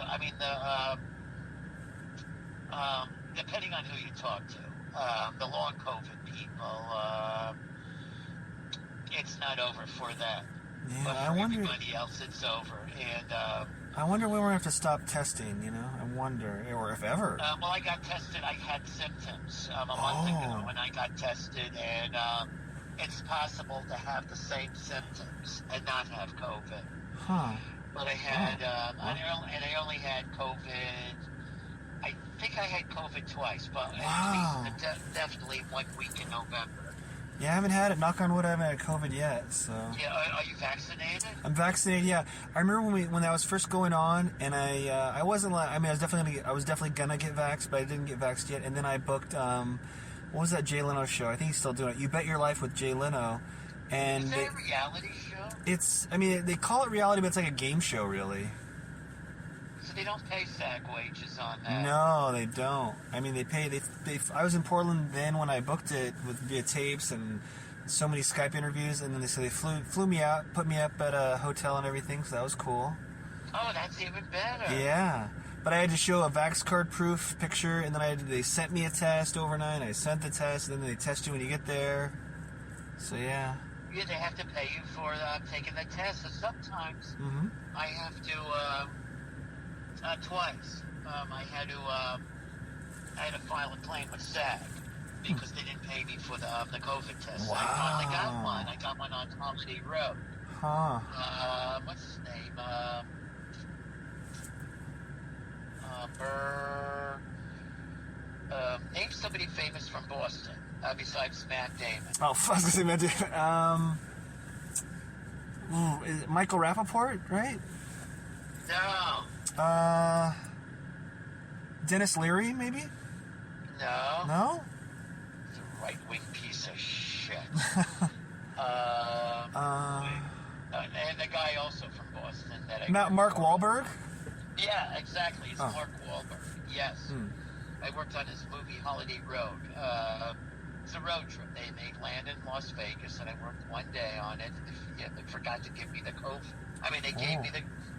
Depending on who you talk to, the long COVID people, it's not over for them.
Yeah,
but for everybody else, it's over. And
I wonder when we're going to have to stop testing, I wonder, or if ever.
Well, I got tested. I had symptoms a month ago when I got tested, and it's possible to have the same symptoms and not have COVID.
Huh.
But I had, and I only had COVID. I think I had COVID twice, but at least definitely 1 week in November.
Yeah, I haven't had it. Knock on wood, I haven't had COVID yet. So.
Yeah, are you vaccinated?
I'm vaccinated. Yeah, I remember when that was first going on, and I wasn't like. I was definitely gonna get vaxxed, but I didn't get vaxxed yet. And then I booked what was that Jay Leno show? I think he's still doing it. You Bet Your Life with Jay Leno. And
is that a reality show?
It's. They call it reality, but it's like a game show, really.
So they don't pay SAG wages on that?
No, they don't. They pay. I was in Portland then when I booked it via tapes, and so many Skype interviews, and then they flew me out, put me up at a hotel and everything, so that was cool.
Oh, that's even better.
Yeah. But I had to show a Vax card proof picture, and then they sent me a test overnight. I sent the test, and then they test you when you get there. So, yeah.
Yeah, they have to pay you for taking the test. So sometimes I have to, twice. I had to file a claim with SAG because they didn't pay me for the COVID test.
Wow.
I finally got one. I got one on Holiday Road.
Huh.
What's his name? Name somebody famous from Boston besides Matt Damon.
Oh, I was going to say Matt Damon. Is it Michael Rappaport, right?
No.
Dennis Leary, maybe?
No.
No?
He's a right-wing piece of shit. And the guy also from Boston.
Mark Wahlberg?
Yeah, exactly. It's Mark Wahlberg. Yes. I worked on his movie Holiday Road. It's a road trip. They landed in Las Vegas, and I worked one day on it. They forgot to give me the COVID. I mean, they gave me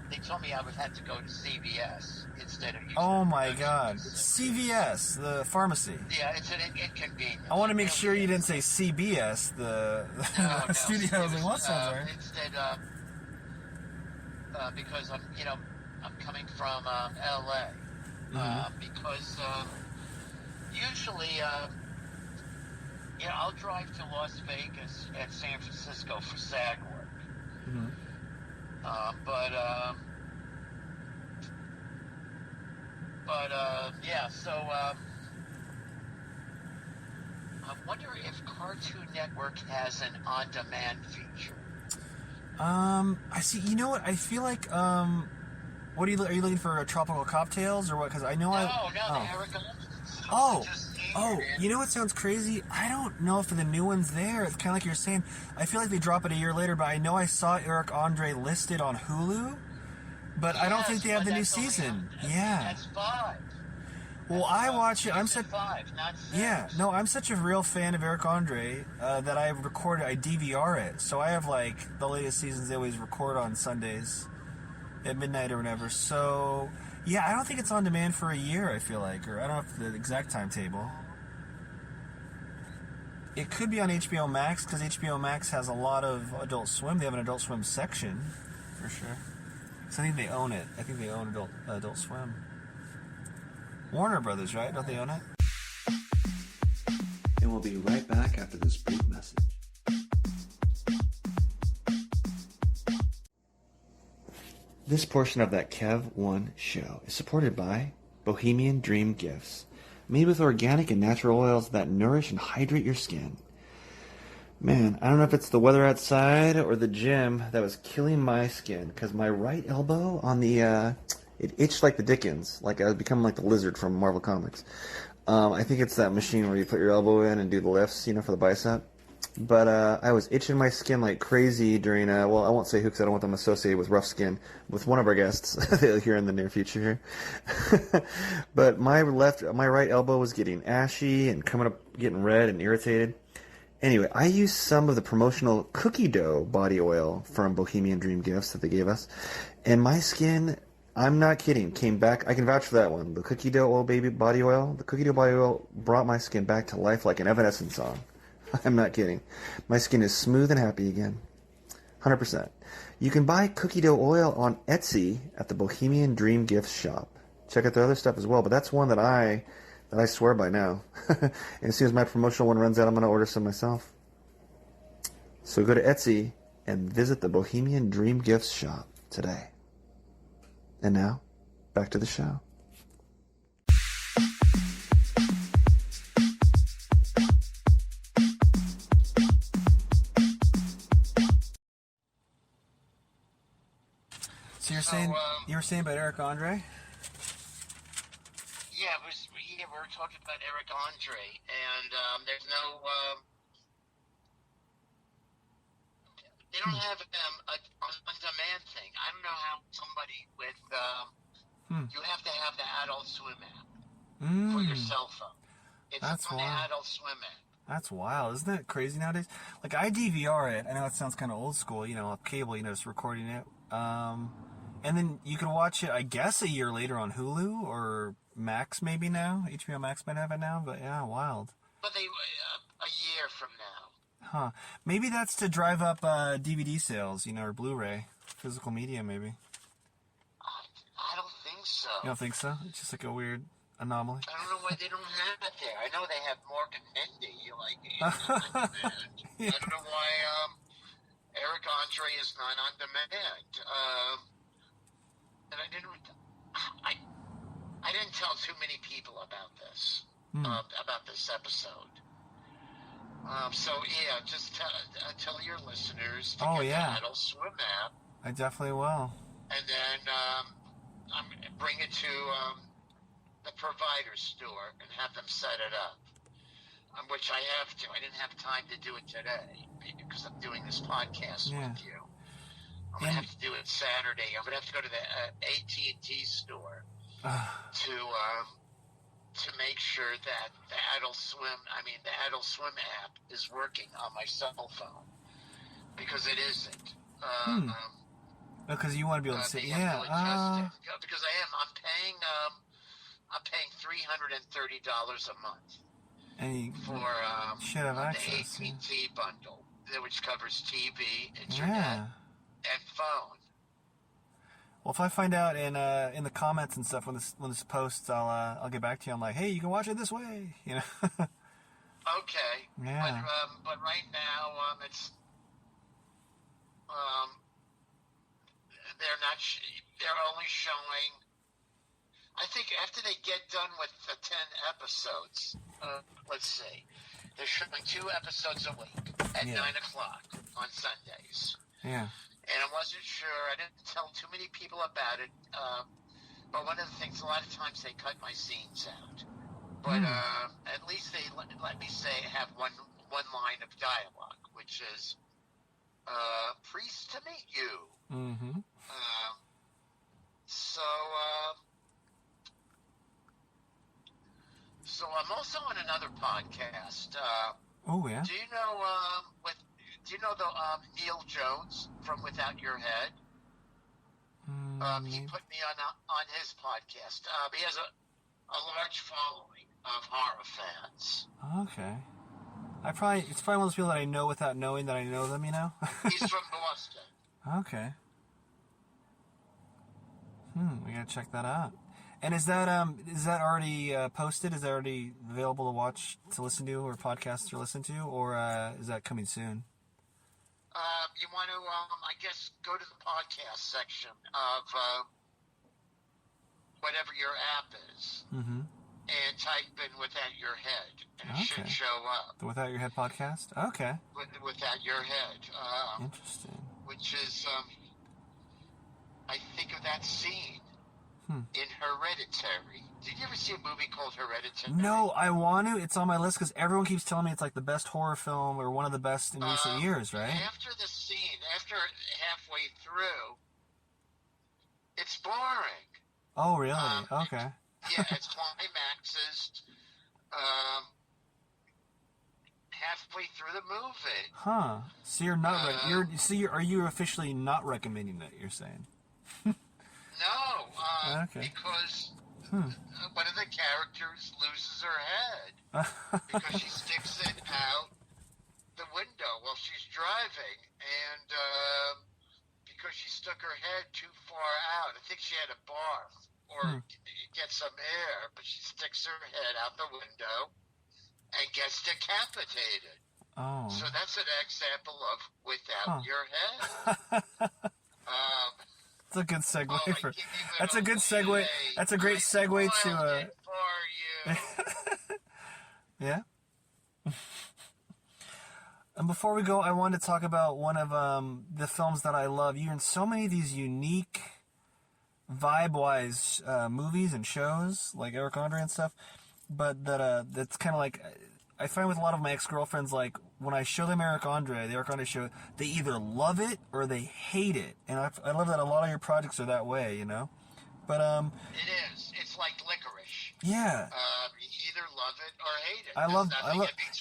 they told me I would have to go to CVS instead of using
Oh my God. CVS, the pharmacy.
Yeah, it's an inconvenience.
I want to make sure you didn't say CBS, the
no,
studio. I was like, what sounds right?
Instead, because I'm coming from LA. Because usually, I'll drive to Las Vegas and San Francisco for SAG work. So I wonder if Cartoon Network has an on-demand feature.
I see. You know what? I feel like, what are you looking for? Tropical cocktails or what? Because I know
the Aragon.
You know what sounds crazy? I don't know if the new one's there. It's kind of like you're saying. I feel like they drop it a year later, but I know I saw Eric Andre listed on Hulu, but I don't think they have the new season.
That's 5.
Well, I watch it. I'm
such 5, not 6.
Yeah, no, I'm such a real fan of Eric Andre that I DVR it. So I have like the latest seasons they always record on Sundays at midnight or whatever. So yeah, I don't think it's on demand for a year. I feel like, or I don't know the exact timetable. It could be on HBO Max because HBO Max has a lot of Adult Swim. They have an Adult Swim section for sure. So I think they own it. I think they own Adult Swim. Warner Brothers, right? Don't they own it?
And we'll be right back after this brief message. This portion of that KEV1 show is supported by Bohemian Dream Gifts, made with organic and natural oils that nourish and hydrate your skin. Man, I don't know if it's the weather outside or the gym that was killing my skin, because my right elbow on the, it itched like the Dickens, like I was becoming like the lizard from Marvel Comics. I think it's that machine where you put your elbow in and do the lifts, for the bicep. But I was itching my skin like crazy during, I won't say who because I don't want them associated with rough skin, with one of our guests here in the near future here. But my right elbow was getting ashy and coming up, getting red and irritated. Anyway, I used some of the promotional cookie dough body oil from Bohemian Dream Gifts that they gave us, and my skin, I'm not kidding, came back. I can vouch for that one. The cookie dough oil body oil. The cookie dough body oil brought my skin back to life like an Evanescence song. I'm not kidding. My skin is smooth and happy again. 100%. You can buy cookie dough oil on Etsy at the Bohemian Dream Gifts shop. Check out their other stuff as well, but that's one that I swear by now. And as soon as my promotional one runs out, I'm going to order some myself. So go to Etsy and visit the Bohemian Dream Gifts shop today. And now, back to the show.
So you were saying about Eric Andre?
Yeah, we were talking about Eric Andre, and there's no, they don't have a on-demand thing. I don't know how somebody with, you have to have the Adult Swim app for your cell phone. It's
That's
on the
wild.
Adult Swim app.
That's wild. Isn't that crazy nowadays? Like, I DVR it. I know it sounds kind of old school, off cable, just recording it. And then you can watch it, I guess, a year later on Hulu or Max maybe now. HBO Max might have it now, but yeah, wild.
But a year from now.
Huh. Maybe that's to drive up DVD sales, or Blu-ray. Physical media, maybe.
I don't think so.
You don't think so? It's just like a weird anomaly?
I don't know why they don't have it there. I know they have Mork and Mindy, on demand. Yeah. I don't know why Eric Andre is not on demand. And I didn't tell too many people about this, about this episode. So yeah, just tell your listeners to get the Adult Swim app.
I definitely will.
And then bring it to the provider store and have them set it up. Which I have to. I didn't have time to do it today because I'm doing this podcast with you. I'm going to have to do it Saturday. I'm going to have to go to the AT&T store to make sure that the Adult Swim app is working on my cell phone, because it isn't.
Because you want to be able to see,
because I'm paying $330 a month for
should have access,
the AT&T bundle, which covers TV, internet, and phone.
Well, if I find out in the comments and stuff when this posts, I'll get back to you. I'm like, hey, you can watch it this way,
Okay.
Yeah.
But right now, it's they're only showing. I think after they get done with the 10 episodes, let's see, they're showing 2 episodes a week at 9 o'clock on Sundays.
Yeah.
And I wasn't sure. I didn't tell too many people about it. But one of the things, a lot of times they cut my scenes out. But at least they let me have one line of dialogue, which is, pleased to meet you.
Mm-hmm.
So I'm also on another podcast.
Oh yeah.
Do you know the Neil Jones from Without Your Head? He put me on his podcast. He has a large following of horror fans.
Okay. It's probably one of those people that I know without knowing that I know them.
He's from Boston.
Okay. We gotta check that out. And is that already posted? Is that already available to watch, to listen to, or podcasts to listen to, or is that coming soon?
You want to, I guess, go to the podcast section of whatever your app is, and type in Without Your Head, and it should show up.
The Without Your Head podcast? Okay.
Without Your Head.
Interesting.
Which is, I think of that scene in Hereditary. Did you ever see a movie called Hereditary?
No, I want to. It's on my list because everyone keeps telling me it's like the best horror film or one of the best in recent years, right?
After the scene, after halfway through, it's boring.
Oh, really? Okay.
Its climaxes halfway through the movie.
Huh. So you're not are you officially not recommending it, you're saying?
No,
okay.
because one of the characters loses her head because she sticks it out the window while she's driving, and because she stuck her head too far out. I think she had a barf or get some air, but she sticks her head out the window and gets decapitated.
Oh.
So that's an example of Without Your Head.
That's a good segue That's a good segue. That's a great segue to. Yeah. And before we go, I wanted to talk about one of the films that I love. You're in so many of these unique, vibe-wise movies and shows, like Eric Andre and stuff. But that's kind of like, I find with a lot of my ex-girlfriends, like, when I show them the Eric Andre show, they either love it or they hate it. And I love that a lot of your projects are that way, But,
It is. It's like licorice.
Yeah.
You either love it or hate it.
I love.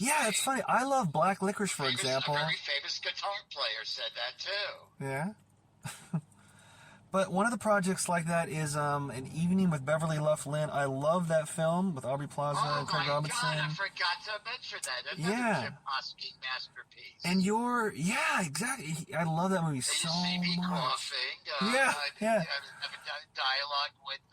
Yeah, it's funny. I love Black Licorice, for example.
A very famous guitar player said that too.
Yeah. But one of the projects like that is An Evening with Beverly Loughlin. I love that film with Aubrey Plaza and Craig Robinson.
Oh my God, I forgot to mention that. Another Jim Oskey masterpiece.
And exactly. I love that movie so much.
You see me coughing.
Yeah.
I have a dialogue with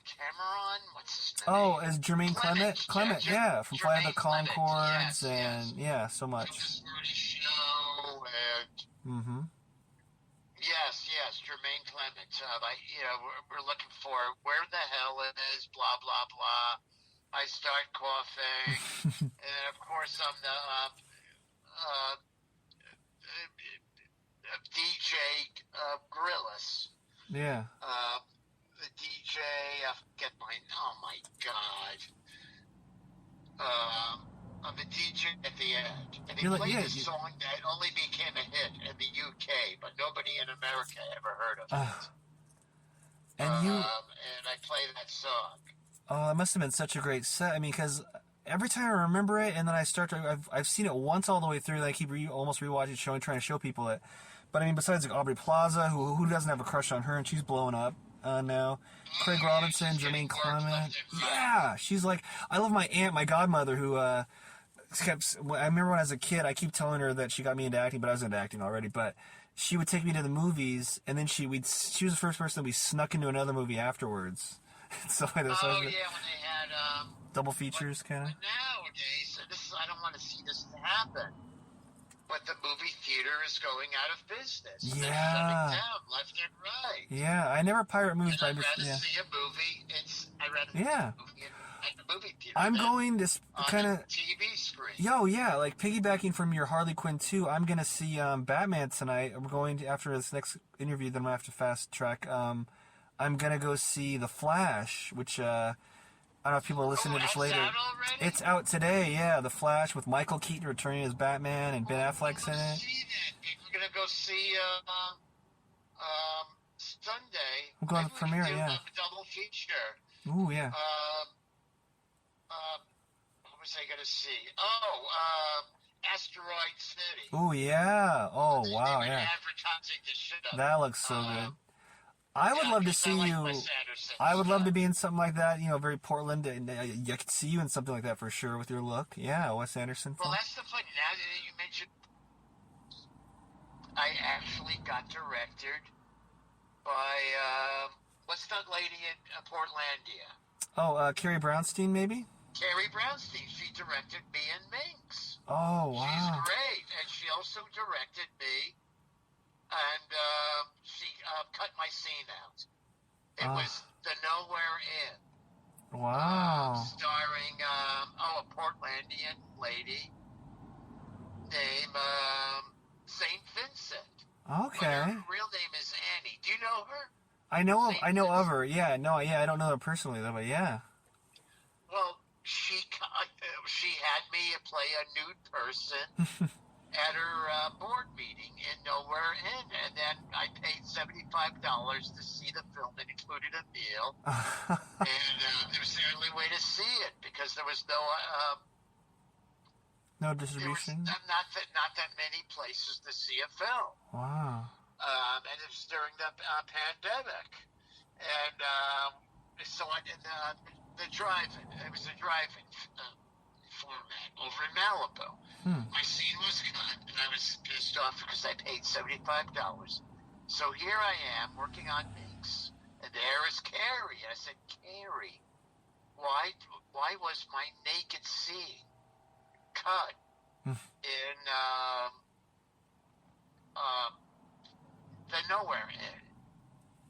Cameron. What's his name?
Oh, as Jermaine Clement. Yeah, from Flight of the Conchords, and so much.
Show and. Yes, Jermaine Clement. We're looking for where the hell it is, blah, blah, blah. I start coughing. And then, of course, I'm the DJ Grillis.
Yeah.
The DJ, I forget oh my God. I'm the DJ at the end. And he played a song that only became a hit in the UK, but nobody in America ever heard of it. And I play that song.
Oh, that must have been such a great set. I mean, because every time I remember it, and then I start to, I've seen it once all the way through, and I keep almost rewatching, trying to show people it. But I mean, besides like Aubrey Plaza, who doesn't have a crush on her, and she's blowing up now. Craig Robinson, Jermaine Clement. Yeah, she's like, I love my aunt, my godmother, who I remember when I was a kid, I keep telling her that she got me into acting, but I was into acting already. But she would take me to the movies, and then she was the first person that we snuck into another movie afterwards. So when they
had
double features, kind of.
Nowadays, I don't want to see this happen, but the movie theater is going out of business.
Yeah,
they're shutting down left and right.
Yeah, I never pirate movies.
I'd rather see a movie. I'd rather see a movie at the movie theater.
I'm going to kind of
TV screen.
Like piggybacking from your Harley Quinn 2, I'm going to see Batman tonight. We're going to, after this next interview, then I'm going to have to fast track. I'm going to go see The Flash, which I don't know if people are listening to this later.
Out already?
It's out today, yeah. The Flash with Michael Keaton returning as Batman and Ben Affleck's in it.
We're going to go see Sunday.
We're going to the premiere,
A double feature.
Ooh, yeah.
What was I going to see? Asteroid City.
Ooh, yeah. Oh, wow, yeah.
Advertising the shit up.
That looks so good. I would love to see you. I would love to be in something like that, very Portland. And I could see you in something like that for sure with your look. Yeah, Wes Anderson.
Well, that's the fun. Now that you mentioned, I actually got directed by, what's that lady in Portlandia?
Oh, Carrie Brownstein, maybe?
Carrie Brownstein. She directed me in Minx.
Oh, wow.
She's great. And she also directed me. And she cut my scene out. It was The Nowhere Inn.
Wow.
Starring, a Portlandian lady named St. Vincent.
Okay.
But her real name is Annie. Do you know her?
I know of her. Yeah, no, yeah, I don't know her personally though, but yeah.
Well, she had me play a nude person. At her board meeting in Nowhere Inn, and then I paid $75 to see the film. It included a meal, and it was the only way to see it because there was
no distribution.
There was not that many places to see a film.
Wow.
And it was during the pandemic, and so I did the drive-in. It was a drive-in format over in Malibu. My scene was cut, and I was pissed off because I paid $75. So here I am working on Minx, and there is Carrie. And I said, Carrie, why was my naked scene cut in the Nowhere Inn?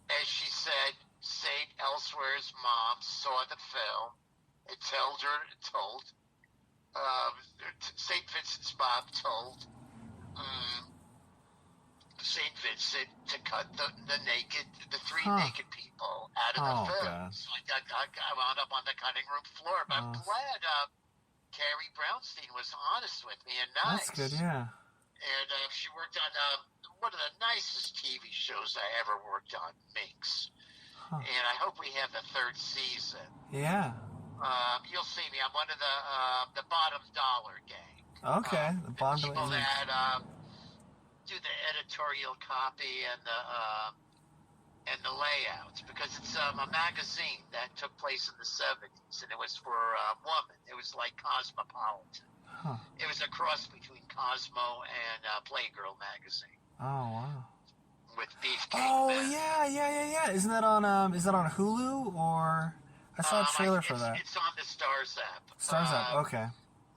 And she said, St. Elsewhere's mom saw the film and told St. Vincent's mom told St. Vincent to cut the three naked people out of the film. God. So I wound up on the cutting room floor. But I'm glad Carrie Brownstein was honest with me and nice.
That's good, yeah.
And she worked on one of the nicest TV shows I ever worked on, Minx. and I hope we have the third season.
Yeah.
You'll see me. I'm one of the bottom dollar gang.
Okay, the bottom
people
dollar.
that do the editorial copy and the layouts, because it's a magazine that took place in the 70s, and it was for women. It was like Cosmopolitan.
Huh.
It was a cross between Cosmo and Playgirl magazine.
Oh wow.
With Beefcake.
Oh yeah. Isn't that on Hulu or? I saw a trailer for that.
It's on the Stars app.
Stars app. Okay.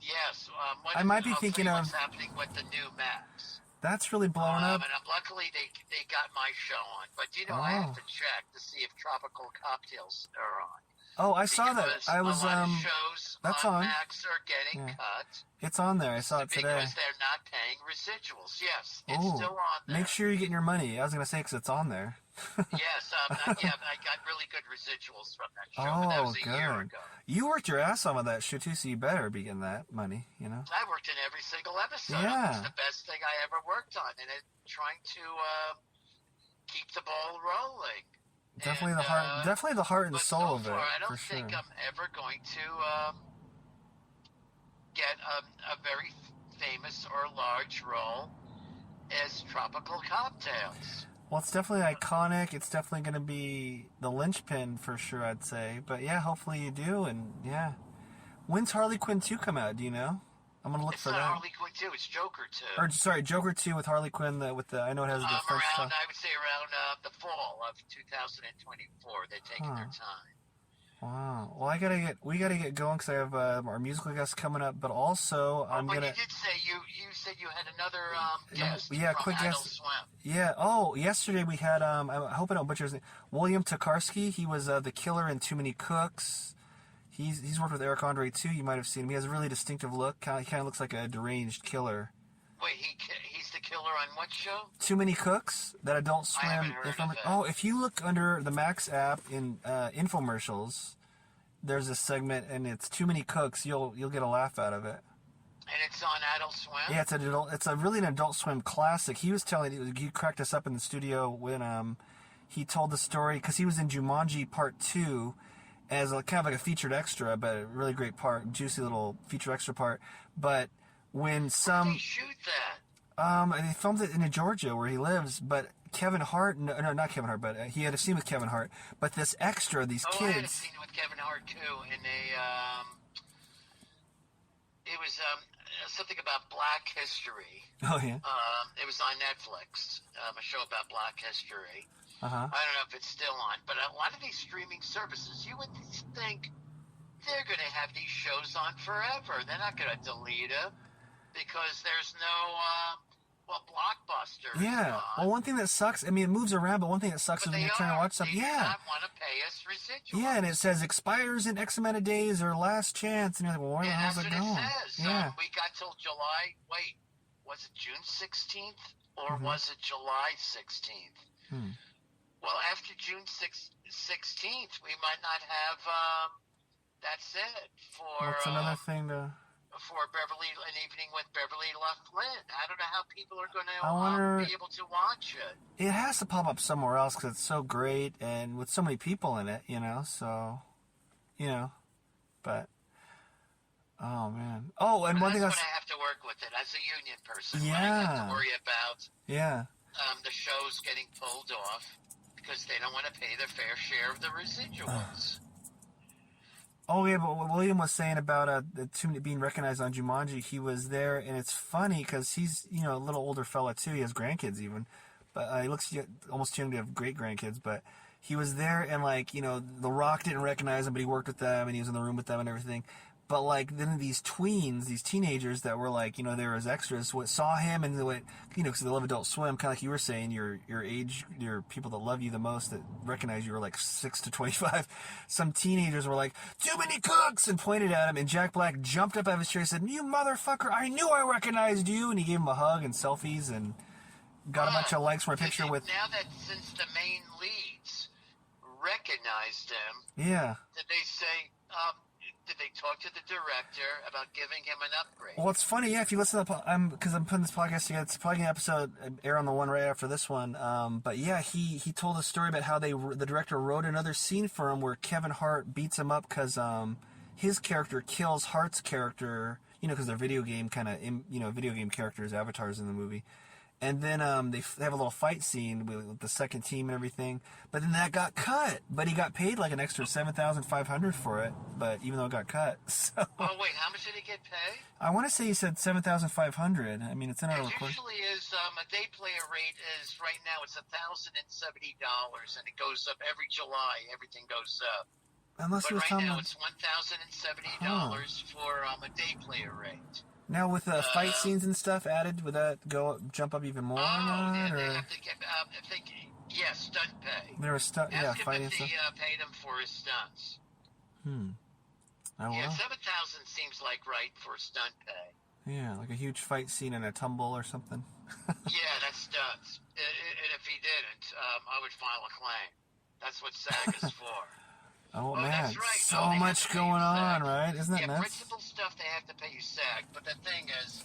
Yes.
I might be thinking of
what's happening with the new Max.
That's really blown up.
And luckily they got my show on, but I have to check to see if Tropical Cocktails are on.
Oh, I saw that. I was
a lot of shows
that's
on
on.
Max are getting cut.
It's on there. I saw it today.
Because they're not paying residuals. Yes, it's still on there.
Make sure you're getting your money. I was gonna say because it's on there.
Yes, I got really good residuals from that show. But that was a year ago.
You worked your ass off on that shit too, so you better be getting that money.
I worked in every single episode.
Yeah.
It's the best thing I ever worked on, and trying to keep the ball rolling.
Definitely the heart and soul of it.
I don't
for sure.
think I'm ever going to get a very famous or large role as Tropical Cocktails.
Well, it's definitely iconic. It's definitely going to be the linchpin for sure, I'd say. But yeah, hopefully you do. And yeah, when's Harley Quinn 2 come out? Do you know? I'm gonna look for that.
It's not Harley Quinn 2. It's Joker 2.
Or sorry, Joker 2 with Harley Quinn. I know it has the French stuff.
I would say around the fall of 2024. They're taking their time.
Wow. Well, we gotta get going because I have our musical guest coming up, but also I'm gonna.
You did say you said you had another guest.
Yeah,
from
quick
Adult
guest.
Swim.
Yeah. Oh, yesterday we had I hope I don't butcher his name. William Tokarski. He was the killer in Too Many Cooks. He's worked with Eric Andre too. You might have seen him. He has a really distinctive look. He kind of looks like a deranged killer.
Wait, he's the killer on what show?
Too Many Cooks, that Adult Swim.
I haven't heard of it.
Oh, if you look under the Max app in infomercials, there's a segment and it's Too Many Cooks. You'll get a laugh out of it.
And it's on Adult Swim?
Yeah, it's really an Adult Swim classic. He was telling he cracked us up in the studio when he told the story because he was in Jumanji Part 2 as kind of like a featured extra, but a really great part, juicy little feature extra part. But when
Where did they shoot that?
they filmed it in Georgia where he lives, but Kevin Hart, no, not Kevin Hart, but he had a scene with Kevin Hart. But this extra, these kids.
I had a scene with Kevin Hart too, in it was something about Black history.
Oh yeah.
It was on Netflix, a show about Black history.
Uh-huh.
I don't know if it's still on, but a lot of these streaming services, you would think they're going to have these shows on forever. They're not going to delete them because there's no, Blockbuster.
Yeah. Well, one thing that sucks, it moves around, but one thing that sucks is when you're trying to watch something.
They do
Yeah.
not want to pay us residuals.
Yeah, and it says expires in X amount of days or last chance, and you're like, well, where the hell's it going?
It says.
Yeah.
We got till July. Wait, was it June 16th or was it July 16th? Well, after June 16th, we might not have. That's it for.
What's another thing to?
For an evening with Beverly Loughlin. I don't know how people are going to be able to watch it.
It has to pop up somewhere else because it's so great and with so many people in it, so, but, oh, man. Oh, and one thing
that's when I have to work with it as a union person.
Yeah.
When I have to worry about
yeah.
The shows getting pulled off because they don't want to pay their fair share of the residuals.
Oh, yeah, but what William was saying about being recognized on Jumanji, he was there, and it's funny because he's, a little older fella, too. He has grandkids, even. But he looks almost too young to have great-grandkids. But he was there, and, The Rock didn't recognize him, but he worked with them, and he was in the room with them and everything. But, then these tweens, these teenagers that were, they were as extras, saw him and they went, because they love Adult Swim, kind of like you were saying, your age, your people that love you the most, that recognize you were, 6 to 25. Some teenagers were like, "Too many cooks!" and pointed at him, and Jack Black jumped up out of his chair and said, "You motherfucker, I knew I recognized you!" And he gave him a hug and selfies and got a bunch of likes for a picture with...
Now that since the main leads recognized him,
yeah.
did they say... did they talk to the director about giving him an upgrade?
Well, it's funny, yeah. If you listen to because I'm putting this podcast together, it's probably an episode air on the one right after this one. But yeah, he told a story about how the director wrote another scene for him where Kevin Hart beats him up because his character kills Hart's character. Because they're video game characters, avatars in the movie. And then they have a little fight scene with the second team and everything. But then that got cut. But he got paid like an extra $7,500 for it. But even though it got cut, so.
Oh wait, how much did he get paid?
I want to say he said $7,500. I mean, it's in our recording.
Usually is a day player rate is right now it's $1,070, and it goes up every July. Everything goes up.
Unless
but
he was
right
talking
now
about...
it's $1,070 for a day player rate.
Now with the fight scenes and stuff added, would that jump up even more?
Yeah,
or
they have to get. Stunt pay.
There was fighting
stuff.
Paid
him for his stunts.
Oh,
yeah,
well.
7,000 seems like right for stunt pay.
Yeah, like a huge fight scene in a tumble or something.
Yeah, that's stunts. And if he didn't, I would file a claim. That's what SAG is for.
Oh, man,
that's right.
so much going on, right? Isn't that nuts?
Principal stuff, they have to pay you SAG. But the thing is,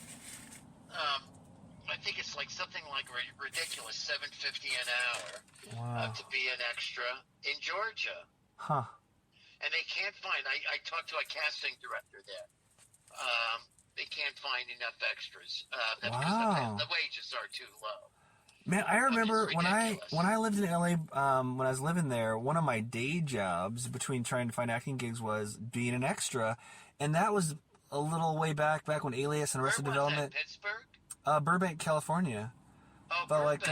I think it's like something like ridiculous, $7.50 an hour to be an extra in Georgia.
Huh.
And they can't find, I talked to a casting director there. They can't find enough extras. Because the wages are too low.
Man, I remember when I lived in LA, when I was living there, one of my day jobs between trying to find acting gigs was being an extra, and that was a little way back when Alias and Arrested Development.
Pittsburgh?
Burbank, California.
Oh,
Burbank.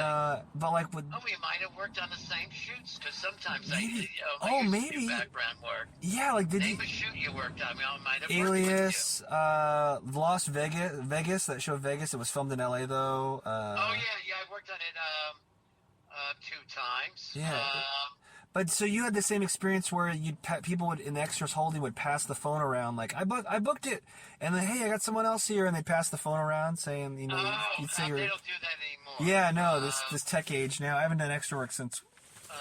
We might have worked on the same shoots because sometimes
maybe.
I used to do background work.
Yeah, like
Name a shoot you worked on. I might have
Alias, Las Vegas. That show Vegas. It was filmed in LA though.
I worked on it 2 times.
Yeah. But so you had the same experience where people would in the extras holding would pass the phone around like I booked it, and then hey I got someone else here, and they pass the phone around saying you'd say
they don't do that anymore.
Yeah, no, this tech age now. I haven't done extra work since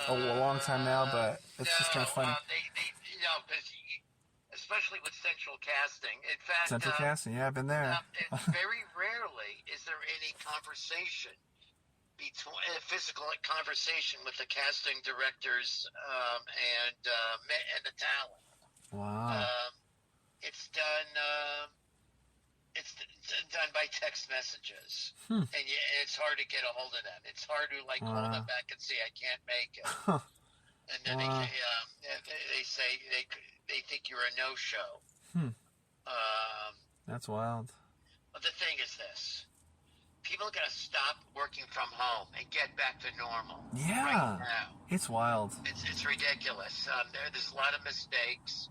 a long time now, but it's just kind of funny.
Because especially with central casting. In fact,
central casting, yeah, I've been there.
Very rarely is there any conversation. Physical conversation with the casting directors and the talent.
Wow.
It's done. It's done by text messages, and it's hard to get a hold of them. It's hard to call them back and say I can't make it, and then they say they think you're a no-show.
That's wild.
But the thing is this. People got to stop working from home and get back to normal.
Yeah,
right now.
It's wild.
It's ridiculous. There's a lot of mistakes,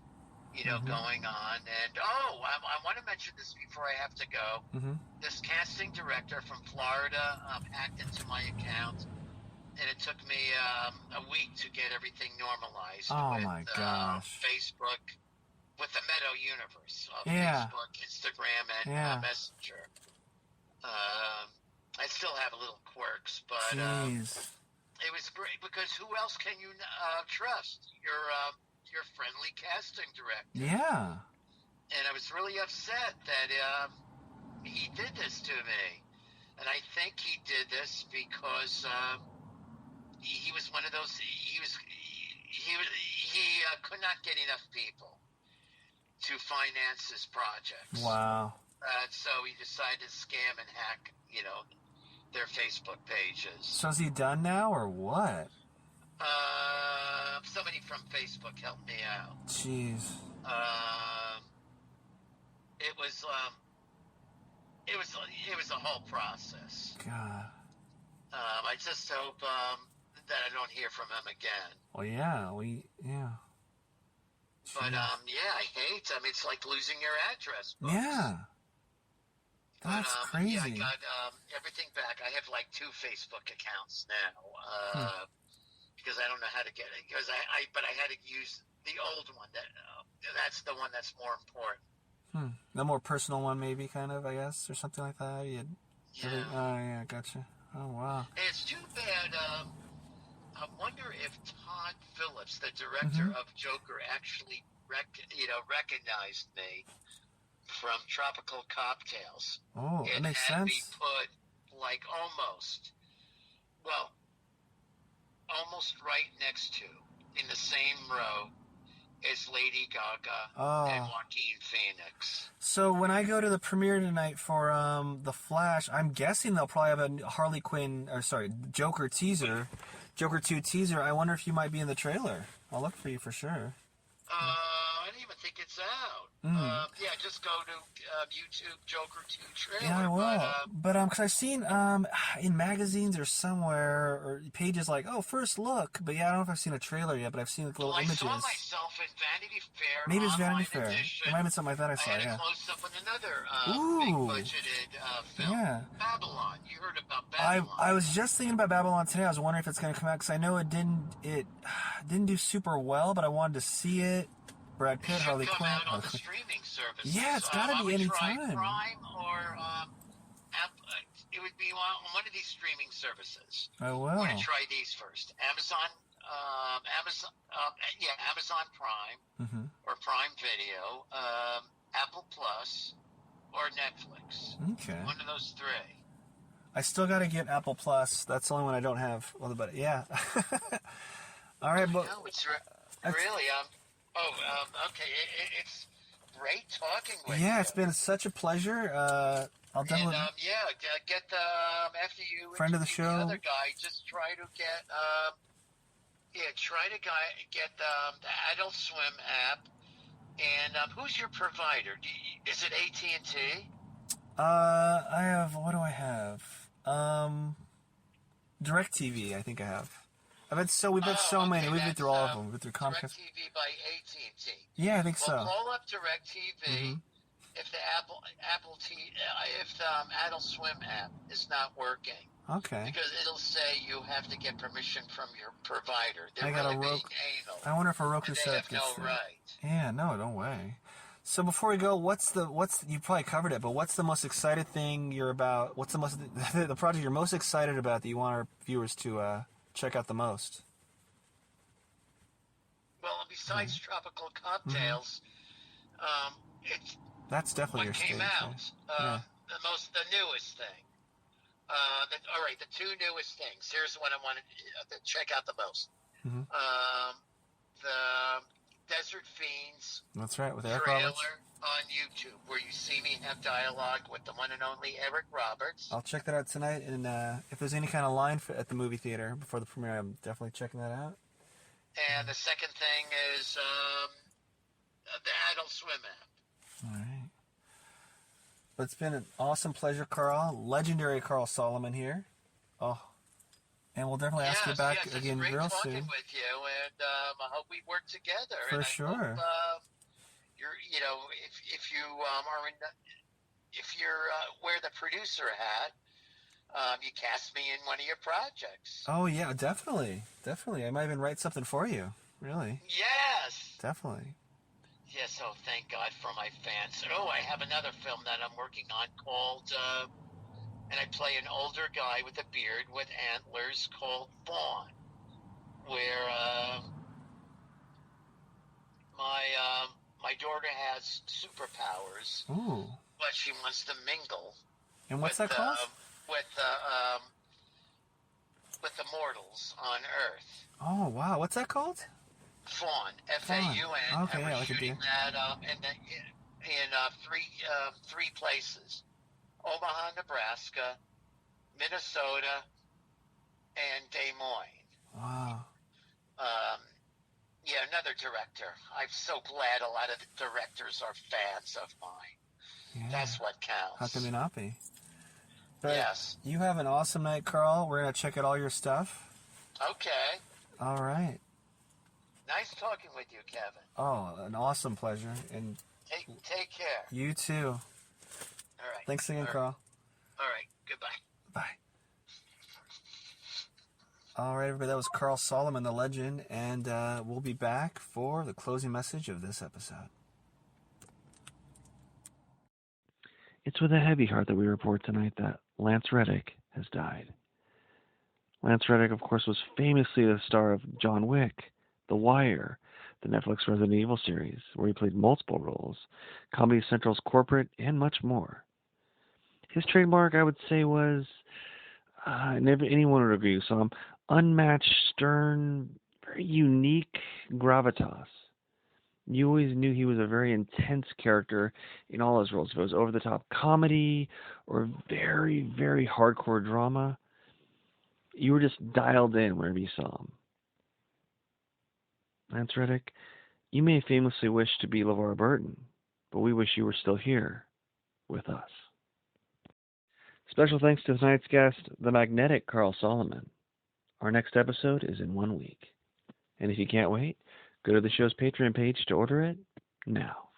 going on. And I want to mention this before I have to go. This casting director from Florida hacked into my account, and it took me a week to get everything normalized.
Oh my gosh!
Facebook, with the Meadow universe of
Yeah.
Facebook, Instagram, and Messenger. I still have little quirks, but it was great because who else can you trust? Your friendly casting director.
Yeah.
And I was really upset that he did this to me, and I think he did this because he was one of those. He could not get enough people to finance his projects.
Wow.
So he decided to scam and hack, their Facebook pages.
So is he done now or what?
Somebody from Facebook helped me out.
Jeez.
It was a whole process.
God.
I just hope that I don't hear from him again.
Well, yeah,
But I hate. It's like losing your address books.
Yeah. That's crazy.
Yeah, I got everything back. I have 2 Facebook accounts now because I don't know how to get it. Because but I had to use the old one. That's the one that's more important.
The more personal one, maybe, kind of, I guess, or something like that. Yeah, gotcha. Oh wow.
It's too bad. I wonder if Todd Phillips, the director of Joker, actually recognized me from Tropical Cocktails.
Oh, that
It
makes
had me
sense.
put like almost right next to, in the same row as Lady Gaga and
Oh.
Joaquin Phoenix.
So when I go to the premiere tonight for The Flash, I'm guessing they'll probably have a Joker teaser, Joker 2 teaser. I wonder if you might be in the trailer. I'll look for you for sure.
I don't even think it's out. Yeah, just go to YouTube Joker 2 trailer.
Yeah, I will. But because I've seen in magazines or somewhere or pages like, oh, first look. But yeah, I don't know if I've seen a trailer yet, but I've seen little images.
I saw myself in Vanity Fair.
Maybe it's Vanity Fair.
Edition.
It might have been something like that I saw.
I had a close up with another big budgeted film.
Yeah.
Babylon. You heard about Babylon?
I was just thinking about Babylon today. I was wondering if it's going to come out because I know it didn't do super well, but I wanted to see it. Brad Pitt, Harley Quinn.
Out on the streaming services.
Yeah, it's got to be any time.
Prime or it would be on one of these streaming services.
I will.
I'm going to try these first. Amazon Prime or Prime Video, Apple Plus, or Netflix.
Okay.
One of those three.
I still got to get Apple Plus. That's the only one I don't have. Well, but yeah. All right, but
no, it's really okay. It's great talking with you.
Yeah, it's been such a pleasure. I'll definitely.
And, get the after you
friend of the show.
The other guy, just try to get get the Adult Swim app. And who's your provider? Is it AT&T?
I have. What do I have? DirecTV. I think I have. We've had so many. We've been through all of them. We've been through Comcast.
DirecTV by AT&T.
Yeah, I think so.
Call up DirecTV if the if the Adult Swim app is not working.
Okay.
Because it'll say you have to get permission from your provider.
I got a Roku. I wonder if a Roku setup gets that.
Right.
Yeah, no way. So before we go, you probably covered it, but what's the most excited thing you're about? What's the project you're most excited about that you want our viewers to check out the most?
Well, besides Tropical Cocktails,
that's definitely your stage.
Came out the newest thing. All right, the two newest things. Here's what I wanted to check out the most. The Desert Fiends.
That's right, with Eric
trailer
Roberts
on YouTube, where you see me have dialogue with the one and only Eric Roberts.
I'll check that out tonight, and if there's any kind of line at the movie theater before the premiere, I'm definitely checking that out.
And the second thing is the Adult Swim app.
All right. But it's been an awesome pleasure, Carl. Legendary Carl Solomon here. Oh, and we'll definitely ask you back again real soon.
It's great talking with you, and I hope we work together.
For sure.
If you're wear the producer hat, you cast me in one of your projects.
Oh yeah, definitely. I might even write something for you. Really?
Yes.
Definitely.
Yes. Oh, thank God for my fans. Oh, I have another film that I'm working on called, and I play an older guy with a beard with antlers called Vaughn, where my daughter has superpowers.
Ooh.
But she wants to mingle.
And what's that called?
With the mortals on Earth.
Oh wow, what's that called?
Fawn. F-A-U-N.
Okay,
and we're
like
shooting that in three places: Omaha, Nebraska, Minnesota, and Des Moines.
Wow.
Yeah, another director. I'm so glad a lot of the directors are fans of mine. Yeah. That's what counts.
How can they not be? But
yes.
You have an awesome night, Carl. We're going to check out all your stuff.
Okay.
All right.
Nice talking with you, Kevin.
Oh, an awesome pleasure. And
take care.
You too.
All right.
Thanks again, Carl.
All right. Goodbye.
Bye. All right, everybody. That was Carl Solomon, the legend. And we'll be back for the closing message of this episode.
It's with a heavy heart that we report tonight that Lance Reddick has died. Lance Reddick, of course, was famously the star of John Wick, The Wire, the Netflix Resident Evil series, where he played multiple roles, Comedy Central's corporate, and much more. His trademark, I would say, was, never anyone would agree, so unmatched, stern, very unique gravitas. You always knew he was a very intense character in all his roles. If it was over-the-top comedy or very, very hardcore drama, you were just dialed in whenever you saw him. Lance Reddick, you may famously wish to be LeVar Burton, but we wish you were still here with us. Special thanks to tonight's guest, the magnetic Carl Solomon. Our next episode is in 1 week. And if you can't wait, go to the show's Patreon page to order it now.